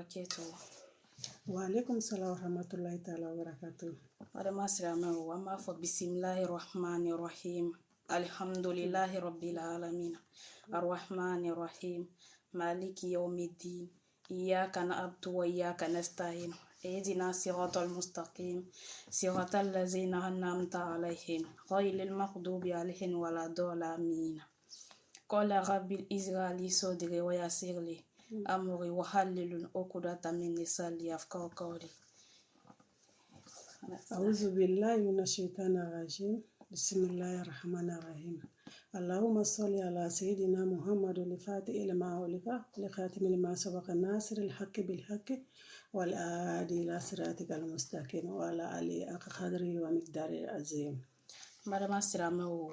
barakatuh. Wa alaikum salam wa rahmatullahi ta'ala wa barakatuh. Adama sirama wa ma fa bismillahir rahmanir rahim. Alhamdulillahi rabbil alamin. Arrahmanir rahim. Maliki yawmiddin. Iyyaka na'budu wa iyyaka nasta'in. Ihdina siratal mustaqim. Siratal ladzina an'amta 'alaihim ghayril maghdubi 'alaihim waladdallin. Qala rabbil izrali sadri wa yassir li amri wa halilun uqdatan min lisani yafqahu qawli. A'udhu billahi minash shaitanir rajim. Bismillahir rahmanir rahim. Allahumma salli ala sayyidina Muhammadin al-Fatih lima ulika li khatim lima sabaqa nasiril haqqi bil haqqi wal hadi ila siratikal mustaqim wa ala alihi qadri wa miqdari azim. Madama sirama o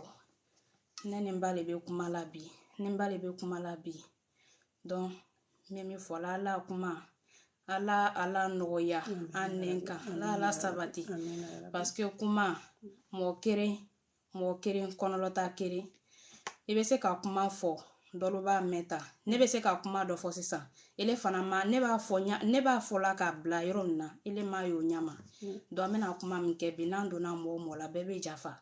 nene mbale be kumala bi donc memi fola la kuma ala noya anenka la sabati parce que kuma mo keren konolota keren ibe se ka kuma fo dolo ba meta ne be se ka kuma do fo sisan ele fana ma ne b'a fo la ka bla yoro na ele ma yo nyama do amena kuma mke binando na mo la bebe jafa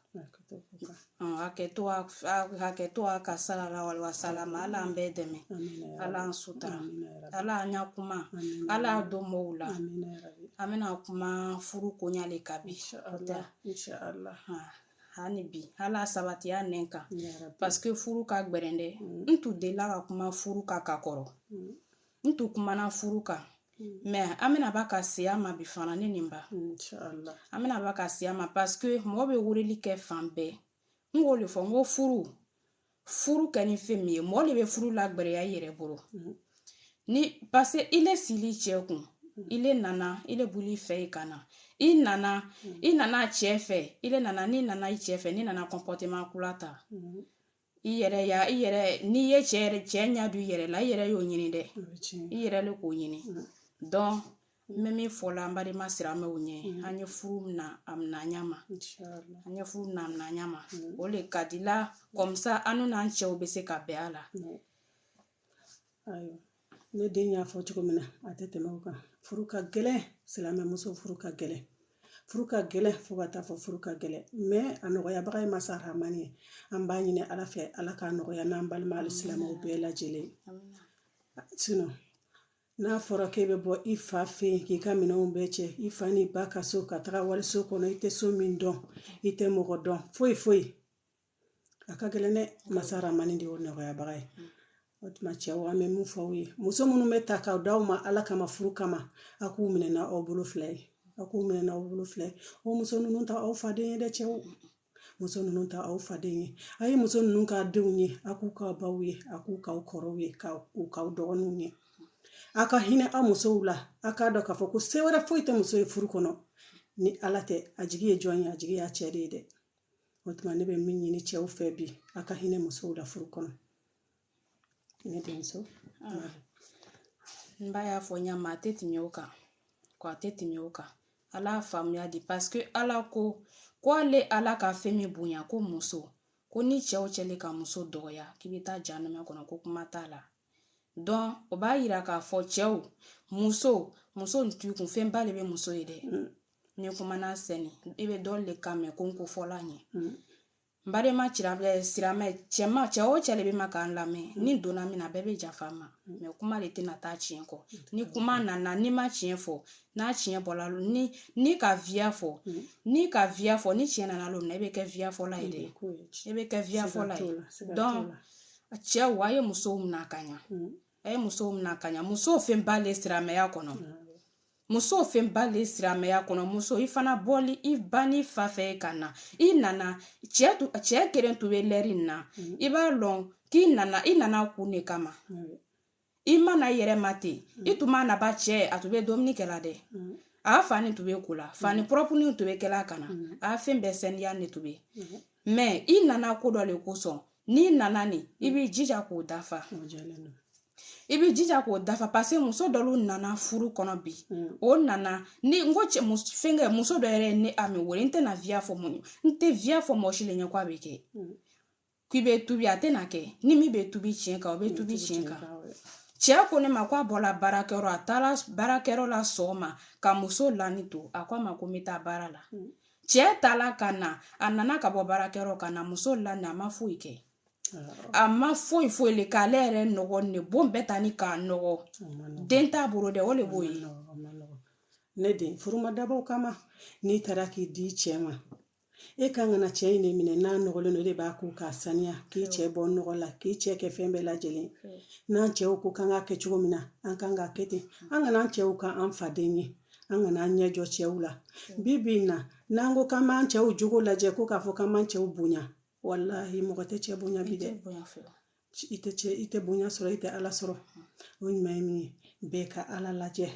haketo aka sallallahu alaihi wasallam ala ambedeme ala ansuta ala anya kuma ala do moula amena kuma furu konyale kabi inshallah hani bi ala sabati anenka parce que furu ka gberende ntu de la ka kuma furu ka kakoro ntu kuma na furu ka mais amena baka siyama bi fana ne nimba inshallah amena baka siyama parce que mo be wureli ke fambe ngo le fo ngo furu kani femi mo le be furu la gbere ya yere boro ni parce que il est sili chekun ile nana ile buli fe kana i nana chefe ile nana ni nana i chefe ni nana comportement kulata i yere ni ye che nya du yere la yere yo nyini de i yere le ko nyini donc memi fola mbari masira me unye anye furu na amna nyama inshallah anye furu na amna nyama ole kadila comme ça anu na nche obese ka be ala ayo ne den ya fo cogo mina atete mawka furuka gele silame muso furuka gele fo gata fo furuka gele mais anoya bagay masara mani ambani ne ala fe ala ka noya nambal mal islam o be la jele sino na fora kebe bo ifa fe ki kamina on beche ifa ni baka so ka tra wal so kono ite so min don ite mo godon foi aka gele ne masara mani ndi on noya bagay otma chewa me mu fawi muso munu meta ka dawma ala kama furu kama aku minena obulu flay o muso nunu ta au fade de chew muso nunu ta au fade ay muso nunu ka dewnye aku ka bawi aku ka korowe ka dogonu aka hine amuso ula aka do ka foko sewara foite muso furu kono ni alate ajigiye jonya ajigiye a chedede otma ne be minni ni chew febi aka hine muso ula furu kono ne denso mbaya fo nyama teti nyoka ala famia di parce que ala ko ale ala ka femi bunya ko muso ko ni chew chele ka muso doya kibita janama kono ko kuma tala donc o ba yira ka fo chew muso ntu kun femba le be muso ide ni kuma na seni ibe dole kame konko fola ni mbare ma chirabe sirame chema chewo chele be makan lame ni dona mina bebe jafama me kuma le tina ta chienko ni kuma nana ni ma chienfo na chien bolalo ni ka via fo ni chien na lo na be ke via fo la ide ebe ke via fo la donc chewo aye muso mnakanya muso femba le sirame ya kono muso femba le sirame ya kono muso ifana boli ibani fafe kana inana che keren tuwe lerina iba long ki inana kune kama imana yere mate ituma na ba che atube Dominique la de a fani tuwe kula fani propre ni tuwe kela kana a fembe sen ya ne tuwe mais inana ko do le kuso ni nana ni ibi jija ko dafa ibi jija ko dafa parce que muso dolu nana furu kono bi o nana ni ngoche fenge muso do ere ni ami wori nte na via fo mo nte via fo mo shile nya kwa beke ku be tubi atena ke ni mi be tubi chien ka o be tubi chien ka cɛ ko ne ma ko a bɔla baarakɛyɔrɔ a taara baarakɛyɔrɔ la sɔgɔma ka muso lani to a ko a ma ko n bɛ taa baara la cɛ taala ka na a nana ka bɔ baarakɛyɔrɔ ka na muso lani a ma foyi kɛ a ma foyi le k'ale yɛrɛ nɔgɔ ne bon bɛɛ ta ni k'a nɔgɔ den t'a bolo dɛ o le b'o ye ne den furuma dabaw kama n'i taara k'i di cɛ ma e kan ka na cɛ in de minɛ n'a nɔgɔlen don de b'a ko k'a saniya k'i cɛ bɔ nɔgɔ la k'i cɛ kɛ fɛn bɛɛ lajɛlen n'an cɛw ko kan ka kɛ cogo min na an kan ka kɛ ten an kana an cɛw ka an faden ye an kana an ɲɛjɔ cɛw la bi in na n'an ko k'an b'an cɛw jogo lajɛ ko k'a fɔ k'an b'an cɛw bonya wallahi mɔgɔ tɛ cɛ bonya bi dɛ i tɛ bonya sɔrɔ i tɛ ala sɔrɔ o ɲuman ye min ye bɛɛ ka ala lajɛ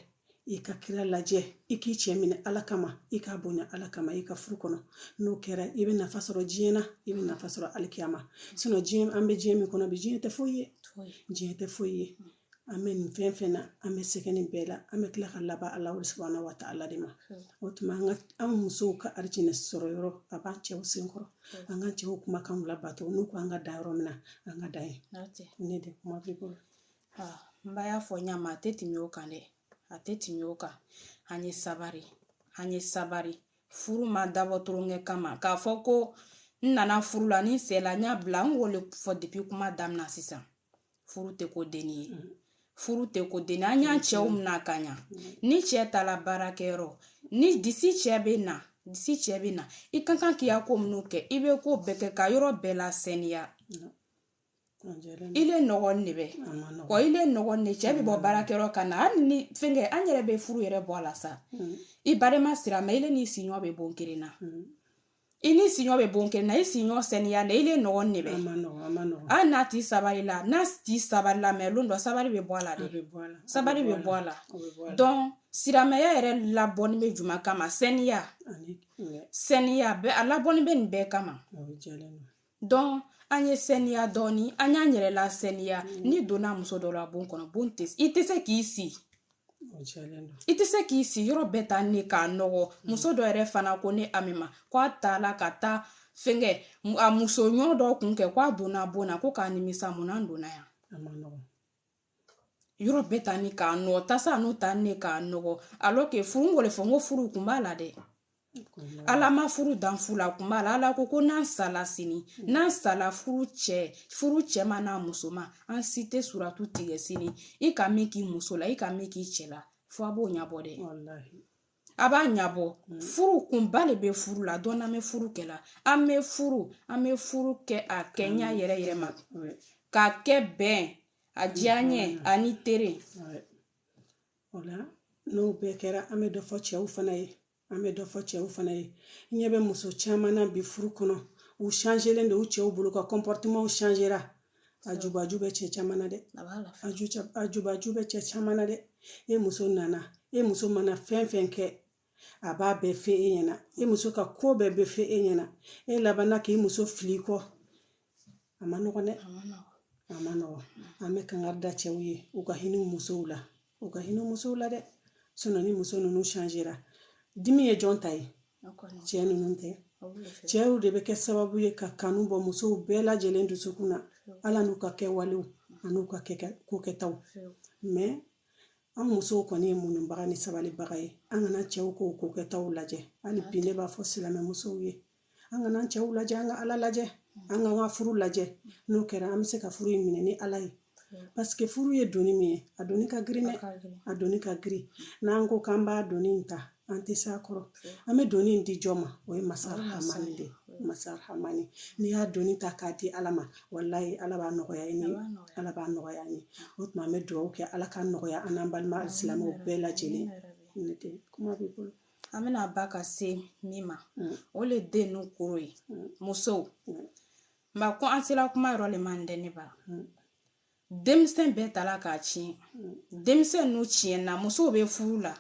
i ka kira lajɛ i k'i cɛ minɛ ala kama i k'a bonya ala kama i ka furu kɔnɔ n'o kɛra i bɛ nafa sɔrɔ diɲɛ na i bɛ nafa sɔrɔ alikiyama diɲɛ an bɛ diɲɛ min kɔnɔ bi diɲɛ tɛ foyi ye diɲɛ tɛ foyi ye an bɛ nin fɛn fɛn na an bɛ sɛgɛn nin bɛɛ la an bɛ tila ka laban ala subhanahu wa ta'ala de ma o tuma an musow ka arijinɛ sɔrɔ yɔrɔ a b'an cɛw senkɔrɔ an ka cɛw kumakanw labato n'u ko an ka da yɔrɔ min na an ka da ye ne de kuma b'i bolo n b'a y'a fɔ ɲama a tɛ tɛmɛ o kan dɛ a tɛ tɛmɛ o kan an ye sabari furu ma dabɔ toronkɛ kama k'a fɔ ko n nana furu la ni sela n y'a bila n wele fɔ depuis kuma daminɛ sisan furu tɛ ko denni ye furu tɛ ko denni an y'an cɛw minɛ ka ɲa ni cɛ taara baarakɛyɔrɔ ni disi cɛ bɛ na i ka kan k'i ya ko minnu kɛ i bɛ ko bɛɛ kɛ ka yɔrɔ bɛɛ la saniya ile nɔgɔn de bɛ wa ile nɔgɔn de cɛ bɛ bɔ baarakɛyɔrɔ ka na hali ni fɛnkɛ an yɛrɛ bɛ furu yɛrɛ bɔ a la sa i barima sira ma ile ni siɲɔ bɛ bon kelen na i ni siɲɔ bɛ bon kelen na i siɲɔ saniya la ile nɔgɔn de bɛ an n'a ti sabari la n'a ti sabari la mɛ lon dɔ sabari bɛ bɔ a la dɛ sabari bɛ bɔ a la donc siramɛya yɛrɛ labɔni bɛ juma kama saniya a labɔni bɛ nin bɛɛ kama donc an ye saniya dɔɔni an y'an yɛrɛ la saniya ni donna muso dɔ la bon kɔnɔ bon tɛ i tɛ se k'i si i tɛ se k'i si yɔrɔ bɛɛ ta ne k'a nɔgɔ muso dɔ yɛrɛ fana ko ne Amima ko a taala ka taa fɛnkɛ a muso ɲɔ dɔ kun kɛ ko a donna bon na ko k'a nimisa mun na donna yan yɔrɔ bɛɛ ta ni k'a nɔgɔ tasa n'o ta ne k'a nɔgɔ alors que furu wele fɔ n ko furu kun b'a la dɛ ala ma furu dan fu la kun b'a la ala ko n'an sala sini n'an sala furu cɛ ma n'a muso ma an si tɛ suratu tigɛ sini i ka min k'i muso la i ka min k'i cɛ la fo a b'o ɲabɔ dɛ a b'a ɲabɔ furu kunba de bɛ furu la dɔn an bɛ furu kɛ la an bɛ furu kɛ a kɛɲa yɛrɛ ma k'a kɛ bɛn a diyaɲɛ ani tere o la n'o bɛɛ kɛra an bɛ dɔ fɔ cɛw fana ye n ɲɛ bɛ muso caman na bi furu kɔnɔ u changelen de u cɛw bolo ka comportement changera a jubaju bɛ cɛ caman na dɛ a jubaju bɛ cɛ caman na dɛ e muso mana fɛn fɛn kɛ a b'a bɛɛ fɛ e ɲɛna e muso ka ko bɛɛ bɛ fɛ e ɲɛna e labanna k'i muso fili kɔ a ma nɔgɔn dɛ a ma nɔgɔn an bɛ kangari da cɛw ye u ka hinɛ musow la dɛ sinon ni muso ninnu changera dimi ye jɔn ta ye cɛ ninnu tɛ cɛw de bɛ kɛ sababu ye ka kanu bɔ musow bɛɛ lajɛlen dusukun na ala n'u ka kɛwalew an'u ka kokɛtaw mais an musow kɔni ye muɲubaga ni sabalibaga ye an kana cɛw k'o kokɛtaw lajɛ hali bi ne b'a fɔ silamɛ musow ye an kana cɛw lajɛ an ka ala lajɛ an ka furu lajɛ n'o kɛra an bɛ se ka furu in minɛ ni ala ye parce que furu ye doni min ye a doni ka girin n'an ko k'an b'a doni ta an tɛ s'a kɔrɔ an bɛ doni in di jɔ ma o ye masa hamani de masa hamani n'i y'a doni ta k'a di ala ma walayi ala b'a nɔgɔya i ye o tuma an bɛ dugawu kɛ ala ka nɔgɔya an n'an balima silamɛw bɛɛ lajɛlen ne tɛ kuma b'i bolo an bɛna ba ka se min ma o le den n'u koro ye musow mɛ ko an sera kuma yɔrɔ le man dɛ ne ba denmisɛn bɛɛ tala k'a tiɲɛ denmisɛn n'u tiɲɛna musow bɛ furu la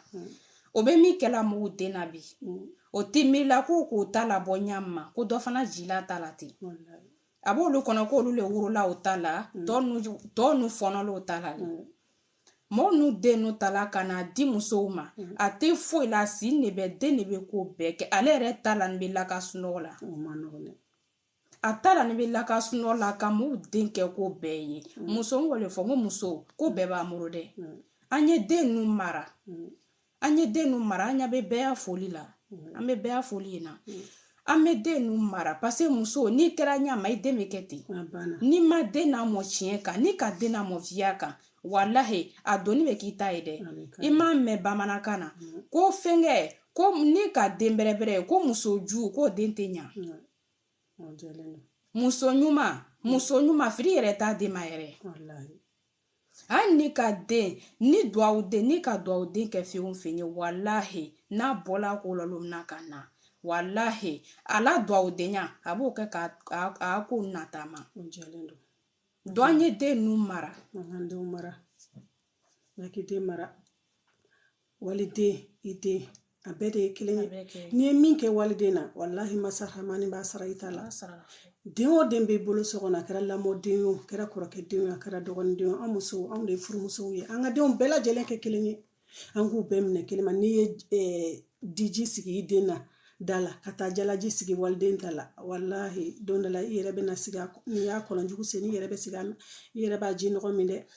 o bɛ min kɛla mugu den na bi o tɛ miirila k'o ta labɔ ɲam ma ko dɔ fana jila ta la ten a b'olu kɔnɔ k'olu le worola o ta la tɔ nu fɔnɔla o ta la mɔgɔ n'u den n'u ta la ka na di musow ma a tɛ foyi la si ne bɛ den de bɛ ko bɛɛ kɛ ale yɛrɛ ta la n bɛ la ka sunɔgɔ la atala ni be laka suno laka mu denke ko beye muso ngole fo ngo muso ko beba murode anye denu mara anye denu mara anya be beya foli la ame beya foli na ame denu mara parce muso ni kera nya mai demeketi ni ma dena mo chienka ni ka dena mo viaka wallahi adoni be kita ide imam me bamanakana ko fenge ko ni ka demberebere ko muso ju ko dentenya muso nyuma firi yere ta de ma yere wallahi an ni ka den ni duaw den ni ka duaw den ke fi on fenye wallahi na bola ko lolum na kana wallahi ala duaw denya abu ke ka a ko natama onjelendo doanye de numara ngande umara nakide mara walide ide abede kilenge ni minke walidena wallahi masarhamani basara itala deo dembe bolo sogona kara lamo deo kara korake deo kara dogon deo amuso amde furmuso ye anga deo bela jelenke kilenge angu bemne kilema ni diji sigi idena dala kata jalaji sigi walden tala wallahi don dala yerebe na siga ni ya kono njugu seni yerebe siga yereba ji no minde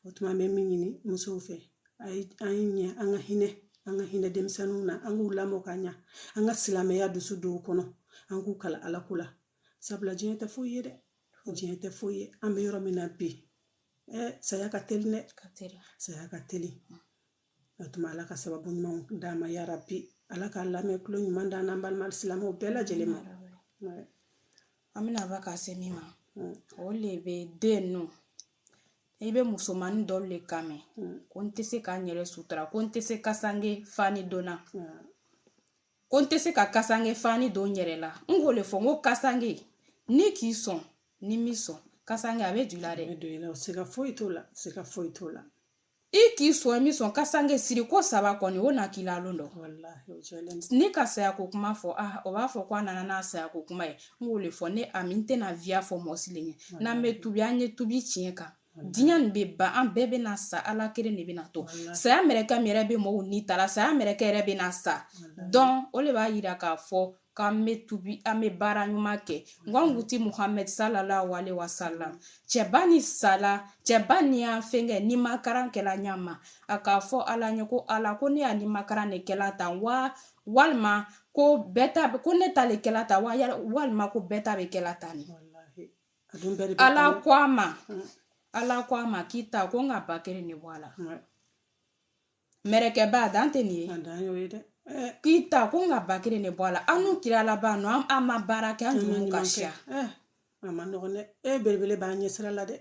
otuma me minini muso fe ay anya anga hine demsanuna angu lamo kanya anga silame ya dusu do kono angu kala alakula sabla jente foye de jente foye ambe yoro mina bi saya ka telne saya ka teli otuma ala ka sababu mon dama ya rabbi ala ka lame kulo nyumanda nambal mal silamo bela jelema amina baka semima ole be denu ibe musomani dolle kame konte se ka nyere sutra konte se kasange fani dona konte se ka kasange fani do nyere la ngole fongo kasange ni ki son ni mi son kasange abe dulare se ka foitola iki so mi son kasange siri ko saba koni wona kila londo wallahi ni kasaya ko kuma fo o ba fo kwa nana na saya ko kuma ngole fo ne aminte na via fo moslinye na metubi anye tubi chieka dinyan be ba an bebe na sa ala kere ne bina to saya mereka merebe mo ni tala saya mereka rebe na sa don ole ba yira ka fo ka metubi ame bara nyuma ke ngwanguti Muhammad sallallahu alaihi wasallam chebani sala chebani an fenge ni makaran kela nyama aka fo ala nyoko ala ko ne ani makaran ne kela ta walma ko beta ko ne tale kela ta walma ko beta be kela ta ni wallahi ala kwama kita ko nga bakere ni wala mereke ba dante ni andanyo ide kita ko nga bakere ni wala anu kira la ba no ama baraka andu kasha ama no ne belbele ba nye srala de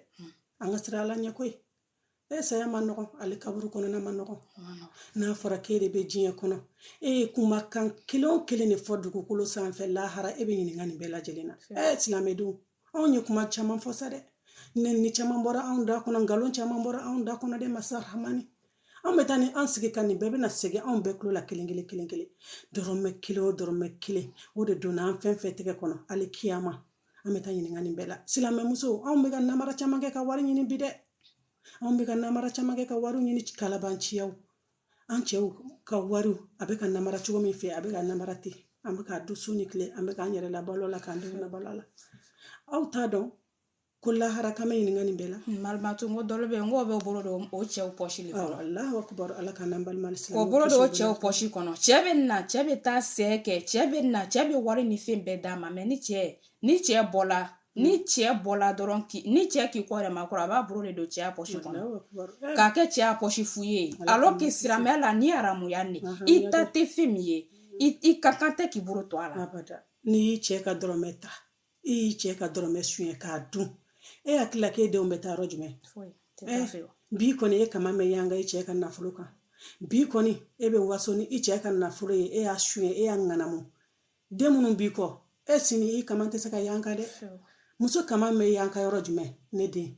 anga srala nya koy saya manoko ali kaburu kono na manoko na fora kede be jinya kono kuma kan kilo ne fodu ko kulo sanfe la hara ebe ni ngani bela jelena islamedu onye kuma chama fosade nenni chama bora anda kono ngalon chama bora anda kono de masar hamani ametani ansigi kan ni bebe na sege on be klo la kelengele dorome kile o de dona an fen fetege kono ali kiyama ametani ngani bela silame muso on be kan namara chama ke ka wari ni bide on be kan namara chama ke ka waru ni kalabanci yau an cew ka waru abe kan namara chugo mi fe abe kan namara ti ambe ka dusu ni kle ambe kan yere la balola kan de na balala au tado kula haraka me ni ngani bela malmatu ngo dolbe ngo be borodo o chew poshi li kono Allahu akbar ala kan nambal mal islam ko borodo o chew poshi kono chebe ta seke chebe wari ni fembe dama me ni che bola doron ki ni che ki ko re makura ba borodo do che poshi kono ka ke che poshi fuye alors que siramela ni aramu yanni ita te femie i kakante ki boro to ala abada ni che ka drometa i che ka drome suye ka dun akila ke de umbeta rojme bi koni kama me yanga iche kan nafuluka bi koni ebe wasoni iche kan nafulu ashue anganamu demunu bi ko sini kama ntesa ka yanga de muso kama me yanga rojme ne de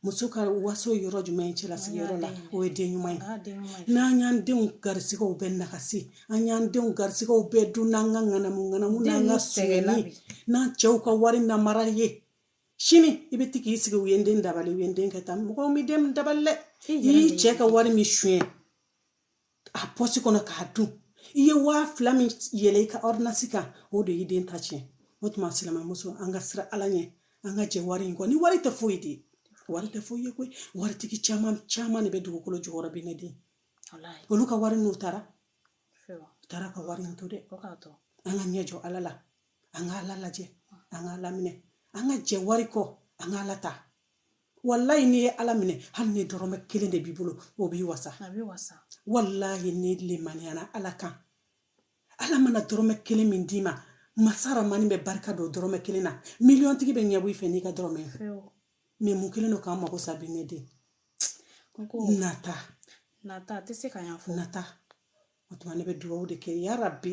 muso ka waso rojme chela sigero la o de nyumai na nyan de garsigo be nakasi anyan de garsigo be dunanga nganamu na ngasuni na chauka wari na maraye shini ibiti ki sigi wende ndabale wende kata mo mi dem daballe yi cheka wari mi shwe a posi kono ka du iye wa flami yele ka ornasika o de yiden tachi o tuma silamɛmuso an ka sira ala ɲɛ an ka jɛ wari in kɔ ni wari tɛ foyi de wari tɛ foyi ye koyi waritigi caman de bɛ dugukolo jukɔrɔ bi ne den olu ka wari n'u taara ka wari in to dɛ an ka ɲɛ jɔ ala la an ka ala lajɛ an ka ala minɛ an ka jɛ wari kɔ an ka ala ta wallahi n'i ye ala minɛ hali ni dɔrɔmɛ 1 de b'i bolo o b'i wasa wallahi ni lemaniya ala kan ala mana dɔrɔmɛ 1 min d'i ma masara mani bɛ barika don dɔrɔmɛ 1 na miliyɔn tigi bɛ ɲɛbɔ i fɛ n'i ka dɔrɔmɛ mais mun kelen do k'an mago sa bi ne den nata tɛ se ka yan fɔ nata o tuma ne bɛ dugawu de kɛ ya rabbi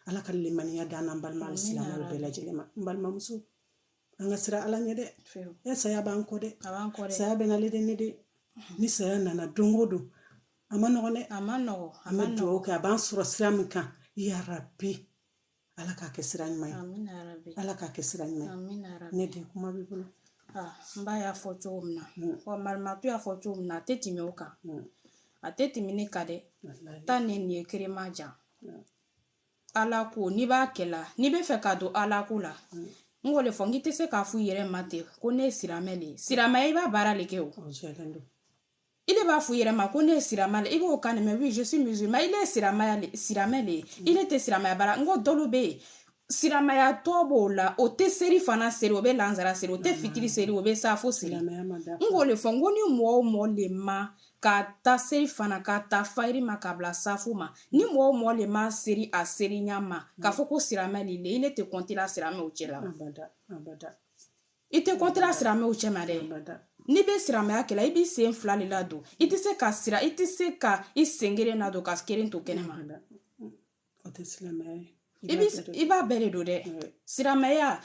ala ka lemaniya d'an n'an balima silamɛw bɛɛ lajɛlen ma n balimamuso an ka sira ala ɲɛ dɛ saya b'an kɔ dɛ saya bɛ nale de ne de ni saya nana don o don a ma nɔgɔn dɛ an bɛ dugawu kɛ a b'an sɔrɔ sira min kan ya rabbi ala k'a kɛ sira ɲuman ye ala k'a kɛ sira ɲuman ye ne den kuma b'i bolo n b'a y'a fɔ cogo min na wa marimatu y'a fɔ cogo min na a tɛ tɛmɛ o kan a tɛ tɛmɛ ne kan dɛ taa ni nin ye kerema jan ala ko n'i b'a kɛla n'i bɛ fɛ ka don ala ko la n k'o de fɔ n k'i tɛ se k'a fɔ i yɛrɛ ma ten ko ne ye siramɛ de ye siramɛ i b'a baara de kɛ o i de b'a fɔ i yɛrɛ ma ko ne ye siramɛ de i b'o kan mɛ oui je suis musulman i ye siramɛ de ye i ne tɛ siramɛya baara n ko dɔlu bɛ yen siramaya tɔ b'o la o tɛ seri fana seri o bɛ lansara seri o tɛ fitiri seri o bɛ safo seri n k'o de fɔ n ko ni mɔgɔ o mɔgɔ le ma ka ta seri fana ka ta fayiri ma ka bila safo ma ni mɔgɔ o mɔgɔ le ma seri a seri ɲa ma k'a fɔ ko siramɛ le le i ne tɛ kɔntila siramɛw cɛ la i tɛ kɔntila siramɛw cɛ ma dɛ n'i bɛ siramɛya kɛla i b'i sen 2 de la don i tɛ se ka sira i tɛ se ka i sen 1 na don ka 1 to kɛnɛma o tɛ silamɛya ye i b'a bɛɛ de don dɛ siramɛya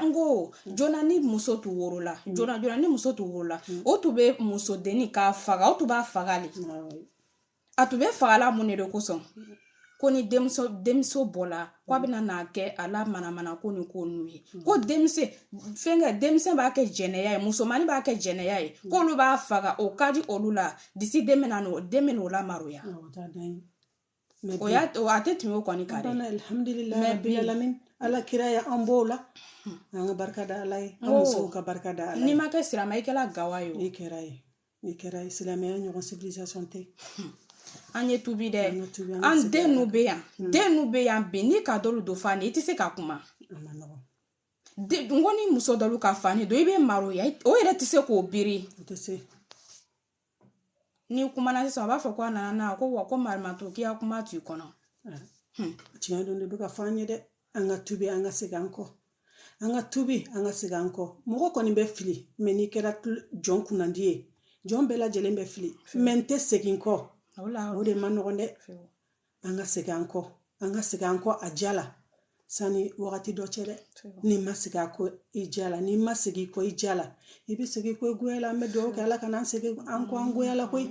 n ko jona ni muso t'u worola jona ni muso t'u worola o tun bɛ muso denni k'a faga o tun b'a faga le a tun bɛ fagala mun de don kosɔn ko ni denmuso bɔla k'a bɛna n'a kɛ a la manamana ko ni ko n'u ye ko denmisɛn b'a kɛ jɛnɛya ye musomani b'a kɛ jɛnɛya ye k'olu b'a faga o ka di olu la disi den bɛ n'o lamaroya o a tɛ tɛmɛ o kɔni kan dɛ alhamdulilayi rabbil alamin ala kira ye an b'o la an ka barika da ala ye an musow ka barika da ala ye n'i ma kɛ siramɛ i kɛla gawa ye o i kɛra ye silamɛya ɲɔgɔn civilisation tɛ an ye tubi dɛ an den n'u bɛ yan bi n'i ka dɔlu don fani i tɛ se ka kuma n ko ni muso dɔlu ka fani don i bɛ maroya o yɛrɛ tɛ se k'o biri o tɛ se ni kumana sisan a b'a fɔ ko a nana na ko wa ko marimatu k'i ya kuma t'i kɔnɔ tiɲɛ don de bɛ ka fɔ an ye dɛ an ka tubi an ka segin an kɔ an ka tubi an ka segin an kɔ mɔgɔ kɔni bɛ fili mɛ n'i kɛra jɔn kunnandi ye jɔn bɛɛ lajɛlen bɛ fili mɛ n tɛ segin kɔ o de ma nɔgɔn dɛ an ka segin an kɔ a ja la sani wagati dɔ cɛ dɛ n'i ma segin a kɔ i ja la n'i ma segin kɔ i ja la i bɛ segin kɔ i goya la an bɛ dugawu kɛ ala kana an segin an kɔ an goya la koyi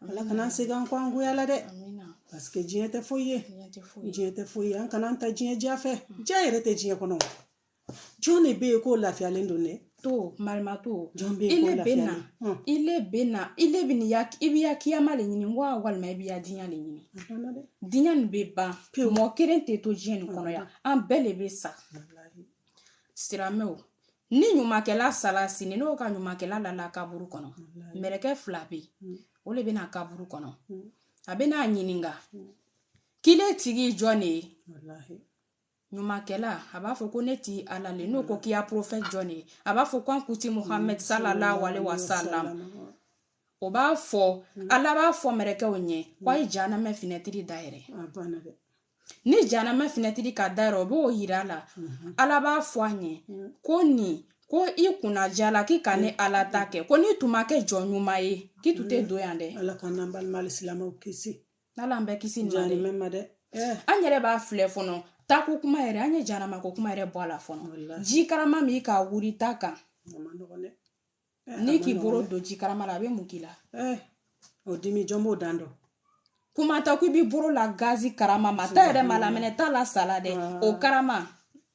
ala kana an segin an kɔ an goya la dɛ parce que diɲɛ tɛ foyi ye an kana an ta diɲɛ ja fɛ ja yɛrɛ tɛ diɲɛ kɔnɔ jɔn de bɛ yen k'o lafiyalen don dɛ to marimatu ile bɛ na i bɛ ya kiyama le ɲini walima i bɛ ya diɲɛ le ɲini diɲɛ nin bɛ ban mɔgɔ kelen tɛ to diɲɛ nin kɔnɔ yan an bɛɛ le bɛ sa siramɛw ni ɲumankɛla sala sini n'o ka ɲumankɛla lala kaburu kɔnɔ mɛlɛkɛ 2 bɛ yen o le bɛ na kaburu kɔnɔ a bɛ n'a ɲininka kile tigi jɔn de ye ɲumankɛla a b'a fɔ ko ne ti ala le n'o ko k'i ya prophète jɔn ye a b'a fɔ ko an kuti Muhammed sallallahu alaihi wasallam o b'a fɔ ala b'a fɔ mɛrɛkɛw ɲɛ ko a ye jahanama finɛtiri dayɛrɛ ni jahanama finɛtiri ka dayɛrɛ o b'o yira la ala b'a fɔ a ɲɛ ko i kunna jala k'i ka ne ala ta kɛ ko ni tun ma kɛ jɔn ɲuman ye k'i tun tɛ don yan dɛ ala ka n'an balima silamɛw kisi n'ala an bɛɛ kisi nin dɛ an yɛrɛ b'a filɛ fɔlɔ tako kuma yɛrɛ an ye jahanama ko kuma yɛrɛ bɔ a la fɔlɔ ji karama min ka wuri ta kan n'i k'i bolo don ji karama la a bɛ mun k'i la o dimi jɔn b'o dan dɔn kuma ta ko i b'i bolo la gazi karama ma ta yɛrɛ ma laminɛ ta la sala dɛ o karama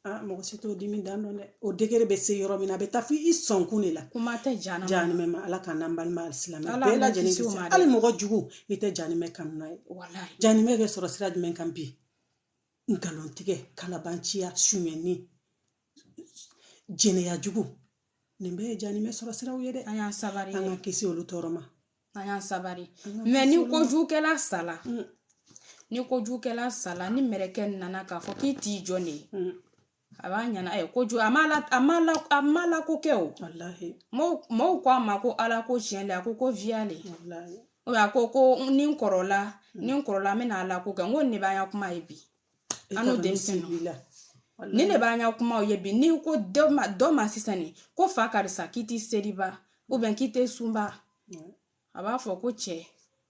mɔgɔ si t'o dimi dan dɔn dɛ o degere bɛ se yɔrɔ min na a bɛ taa fo i sɔnkun de la kuma tɛ jahanama ma ala ka n'an balima silamɛ bɛɛ lajɛlen kisi hali mɔgɔ jugu i tɛ jahanama kanu n'a ye jahanama bɛ sɔrɔ sira jumɛn kan bi ngalontige kalabanciya sumeni jɛnɛya jugu nin bɛɛ ye janimɛ sɔrɔ siraw ye dɛ an y'an sabari an ka kisi olu tɔɔrɔ ma an y'an sabari mais ni kojugukɛla sala ni kojugukɛla sala ni mɛrɛkɛ nana k'a fɔ k'i t'i jɔ ne a b'a ɲana kojugu a ma la ko kɛ o wallahi mɔw ko a ma ko ala ko tiɲɛ le a ko viale wallahi a ko ni n kɔrɔla n bɛna ala ko kɛ n ko ne b'an ya kuma ye bi an n'o denmisɛnninw ni ne b'an ya kumaw ye bi ni ko dɔ ma sisan ni ko fa karisa k'i tɛ seriba ou bien k'i tɛ sunba a b'a fɔ ko cɛ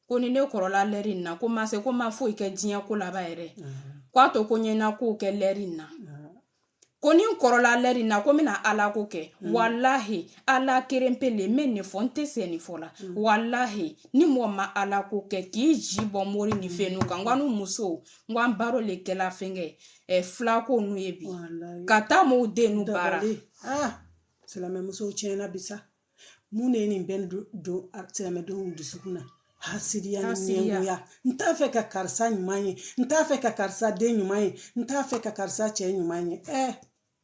ko ni ne kɔrɔla lɛri na ko ma foyi kɛ diɲɛ ko laban yɛrɛ k'a to ko ɲɛna ko kɛ lɛri na ko ni kɔrɔla lɛri na ko n bɛna ala ko kɛ wallahi ala keren pele mɛ ne fɔ n tɛ se nin fɔ la wallahi ni mɔgɔ ma ala ko kɛ k'i ji bɔ mori ni fɛn n'u kan n ko an musow n ko an baro le kɛla fɛnkɛ filako n'u ye bi ka taa m'u den n'u baara silamɛmusow tiɲɛna bisa mun ne ye nin bɛɛ don silamɛdenw dusukun na hasidiya ni ɲɛngoya n t'a fɛ ka karisa ɲuman ye n t'a fɛ ka karisa den ɲuman ye n t'a fɛ ka karisa cɛ ɲuman ye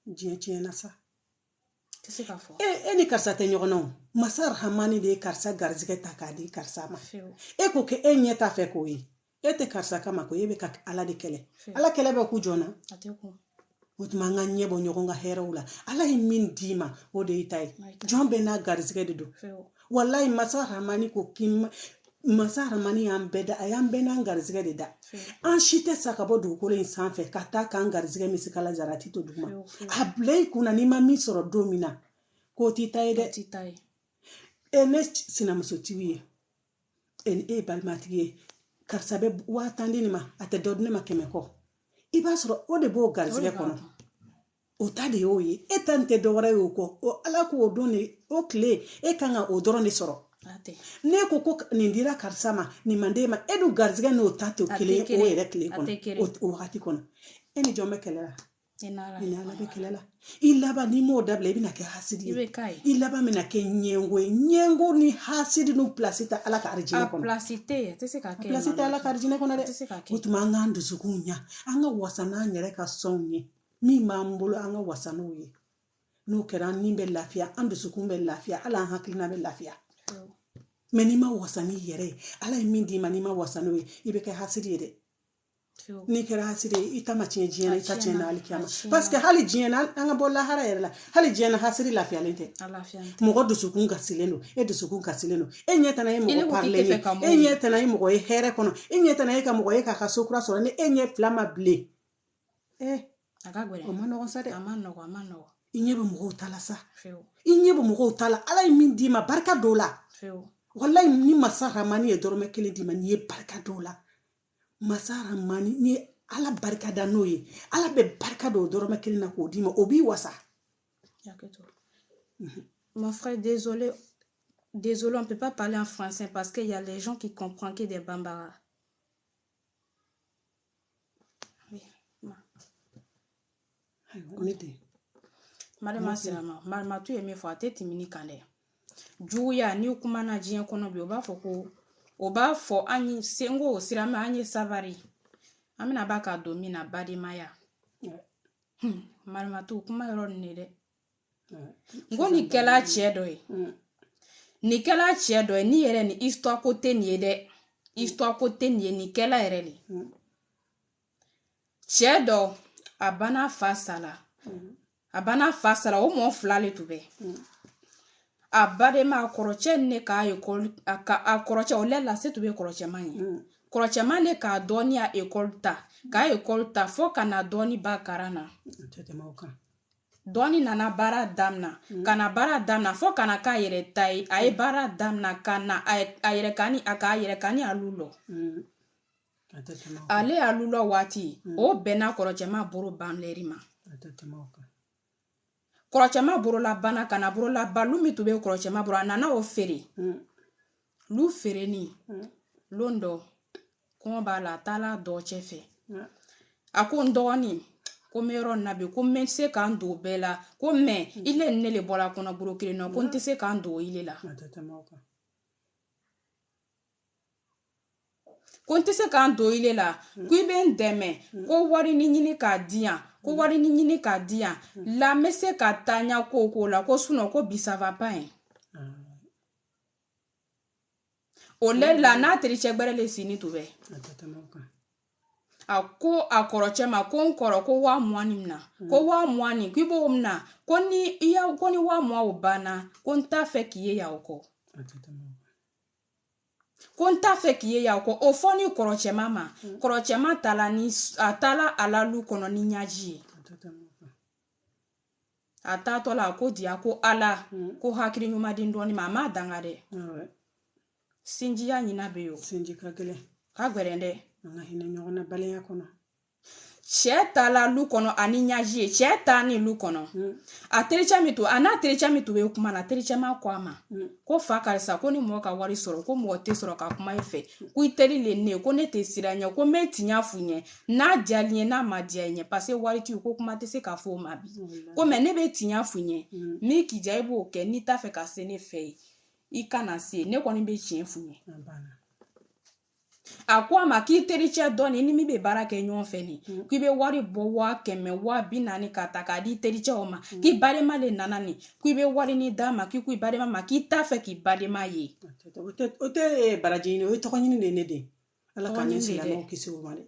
diɲɛ tiɲɛna sa e ni karisa tɛ ɲɔgɔn na o masa rahamani de ye karisa garizigɛ ta k'a di karisa ma e ko k'e ɲɛ t'a fɛ k'o ye e tɛ karisa kama ko e bɛ ka ala de kɛlɛ ala kɛlɛ bɛ ku jɔn na o tuma an ka ɲɛ bɔ ɲɔgɔn ka hɛrɛw la ala ye min d'i ma o de y'i ta ye jɔn bɛɛ n'a garizigɛ de don wallahi masa rahamani ko masa rahamani y'an bɛɛ da a y'an bɛɛ n'an garizigɛ de da an si tɛ sa ka bɔ dugukolo in sanfɛ ka taa k'an garizigɛ misikala jara a tɛ to duguma a bila i kunna n'i ma min sɔrɔ don min na k'o t'i ta ye dɛ ne sinamusotigiw ye e balimatigi ye karisa bɛ 10,000 di ne ma a tɛ dɔ di ne ma 100 kɔ i b'a sɔrɔ o de b'o garizigɛ kɔnɔ o ta de y'o ye e ta nin tɛ dɔwɛrɛ ye o kɔ o ala k'o don de o tile e kan ka o dɔrɔn de sɔrɔ ne ko nin dira karisa ma nin man d'e ma e dun garizigɛ n'o ta tɛ kelen o yɛrɛ tile kɔnɔ o wagati kɔnɔ e ni jɔn bɛ kɛlɛ la i ni ala bɛ kɛlɛ la i laban n'i m'o dabila i bɛna kɛ hasidi ye i laban bɛna kɛ ɲɛngo ye ɲɛngo ni hasidi n'u pilasi tɛ ala ka arijinɛ kɔnɔ pilasi tɛ ala ka arijinɛ kɔnɔ dɛ o tuma an k'an dusukun ɲa an ka wasa n'an yɛrɛ ka sɔnw ye min b'an bolo an ka wasa n'o ye n'o kɛra an ni bɛ lafiya an dusukun bɛ lafiya ala an hakilina bɛ lafiya mɛ n'i ma wasa n'i yɛrɛ ye ala ye min d'i ma n'i ma wasa n'o ye i bɛ kɛ hasidi ye dɛ n'i kɛra hasidi ye i ta ma tiɲɛ diɲɛ na i ta tiɲɛ na hali kiyama parce que hali diɲɛ na an ka bɔ lahara yɛrɛ la hali diɲɛ na hasidi lafiyalen tɛ mɔgɔ dusukun kasilen don e dusukun kasilen don e ɲɛ tana ye mɔgɔ parilen ye e ɲɛ tana ye mɔgɔ ye hɛrɛ kɔnɔ e ɲɛ tana ye ka mɔgɔ ye k'a ka so kura sɔrɔ ni e ɲɛ fila ma bilen o ma nɔgɔn sa dɛ i ɲɛ bɛ mɔgɔw ta la sa i ɲɛ bɛ mɔgɔw ta la ala ye min d'i ma barika dɔw la wallahi ni masa rahamani ye dɔrɔmɛ 1 d'i ma n'i ye barika dɔw la masa rahamani ni ala barika da n'o ye ala bɛ barika dɔw dɔrɔmɛ 1 na k'o d'i ma o b'i wasa mon frère désolé on peut pas parler en français parce qu'il y a les gens qui comprennent que des bambara. Madame Sirama, Marimatu ye min fɔ a tɛ tɛmɛ kan dɛ juguya ni kumana diɲɛ kɔnɔ bi o b'a fɔ an ye sengo Sirama an ye savari an bɛna ba ka don min na bademaya Marimatu kuma yɔrɔ nin de dɛ n ko nin kɛla cɛ dɔ ye nin kɛla cɛ dɔ ye ni yɛrɛ ni histoire ko tɛ nin ye dɛ histoire ko tɛ nin ye nin kɛla yɛrɛ de cɛ dɔ a bana fa sala o mɔ 2 le tun bɛ a badema kɔrɔcɛ ne k'a école a kɔrɔcɛ o lɛ la se tun bɛ kɔrɔcɛman ye kɔrɔcɛman ne k'a dɔɔni a école ta fo ka na dɔɔni ba karan na dɔɔni nana baara damina fo ka na k'a yɛrɛ ta ye a ye baara damina ka na a k'a yɛrɛ kani alu lɔ ale alu lɔ waati o bɛnna kɔrɔcɛman boro banlɛri ma kɔrɔcɛman borola bana kana borola balu min tun bɛ kɔrɔcɛman boro a nana o feere lu feereni lon dɔ kɔngɔ b'a la a taala dɔ cɛ fɛ a ko n dɔgɔnin ko n bɛ yɔrɔ na bi ko n bɛ se k'an don bɛɛ la ko mɛ ile ne le bɔra kɔnɔ buru kelen na ko n tɛ se k'an don ile la ko n tɛ se k'an don ile la ko i bɛ n dɛmɛ ko wari ni ɲini k'a di yan ko wari ni ɲini k'a di yan la n bɛ se ka taa ɲa ko la ko sinon ko bi ça va pas hein. O le la n'a tericɛ gbɛrɛ le sini to bɛ a ko a kɔrɔcɛ ma ko n kɔrɔ ko 20,000 mina ko 20,000 k'i b'o mina ko ni 20,000 o banna ko n t'a fɛ k'i ye yaw kɔ ko n t'a fɛ k'i ye yaw kɔ o fɔ ni kɔrɔcɛma tala ni a tala alalu kɔnɔ ni ɲaji ye a taatɔ la ko diya ko ala ko hakili ɲumaden dɔɔni ma a m'a danga dɛ sinjiya ɲina bɛ yen sinji ka gɛlɛn ka gwɛrɛn dɛ an ka hinɛ ɲɔgɔn na balenya kɔnɔ cɛ taala lu kɔnɔ ani ɲaji ye cɛ taa ni lu kɔnɔ a tericɛ min to a n'a tericɛ min to bɛ kuma na tericɛ ma ko a ma ko fa karisa ko ni mɔgɔ ka wari sɔrɔ ko mɔgɔ tɛ sɔrɔ ka kuma i fɛ ko i teri le ne ko ne tɛ sira ɲɛ ko n bɛ tiɲɛ f'u ɲɛ n'a diyali ɲɛ n'a ma diya i ɲɛ parce que wari t'i ko kuma tɛ se ka fɔ o ma bi ko mɛ ne bɛ tiɲɛ f'u ɲɛ min k'i diya i b'o kɛ n'i t'a fɛ ka se ne fɛ yen i kana se ne kɔni bɛ tiɲɛ f'u ɲɛ a ko a ma k'i tericɛ dɔɔni ni min bɛ baara kɛ ɲɔgɔn fɛ nin k'i bɛ wari bɔ 100 140 ka ta k'a di tericɛw ma k'i balima le nana nin k'i bɛ wari ni d'a ma k'i ko i balima ma k'i t'a fɛ k'i balima ye o tɛ baraji ɲini o ye tɔgɔ ɲini de ne den ala ka ne silamɛw kisi o ma dɛ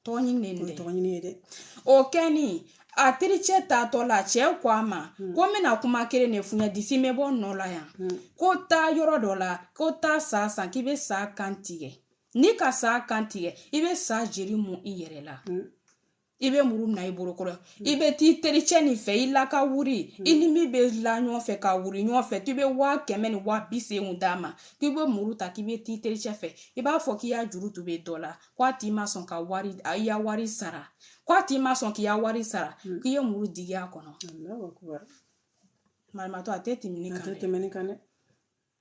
tɔgɔ ɲini de tɔgɔ ɲini ye dɛ o kɛni a tericɛ taatɔ la cɛ ko a ma ko n bɛna kuma kelen de f'u ɲɛ disi bɛ bɔ nɔ la yan ko taa yɔrɔ dɔ la ko taa sa san k'i bɛ sa kan tigɛ ni ka sa kan tigɛ i bɛ sa jeli mun i yɛrɛ la i bɛ muru mina i bolokɔrɔ i bɛ t'i tericɛ nin fɛ i la ka wuri i ni min bɛ la ɲɔgɔn fɛ ka wuri ɲɔgɔn fɛ k'i bɛ 100 ni 250 d'a ma k'i bɛ muru ta k'i bɛ t'i tericɛ fɛ i b'a fɔ k'i y'a juru to bɛ dɔ la k'a t'i ma sɔn ka wari i ya wari sara k'a t'i ma sɔn k'i ya wari sara k'i ye muru digi a kɔnɔ marimatɔ a tɛ tɛmɛ kan dɛ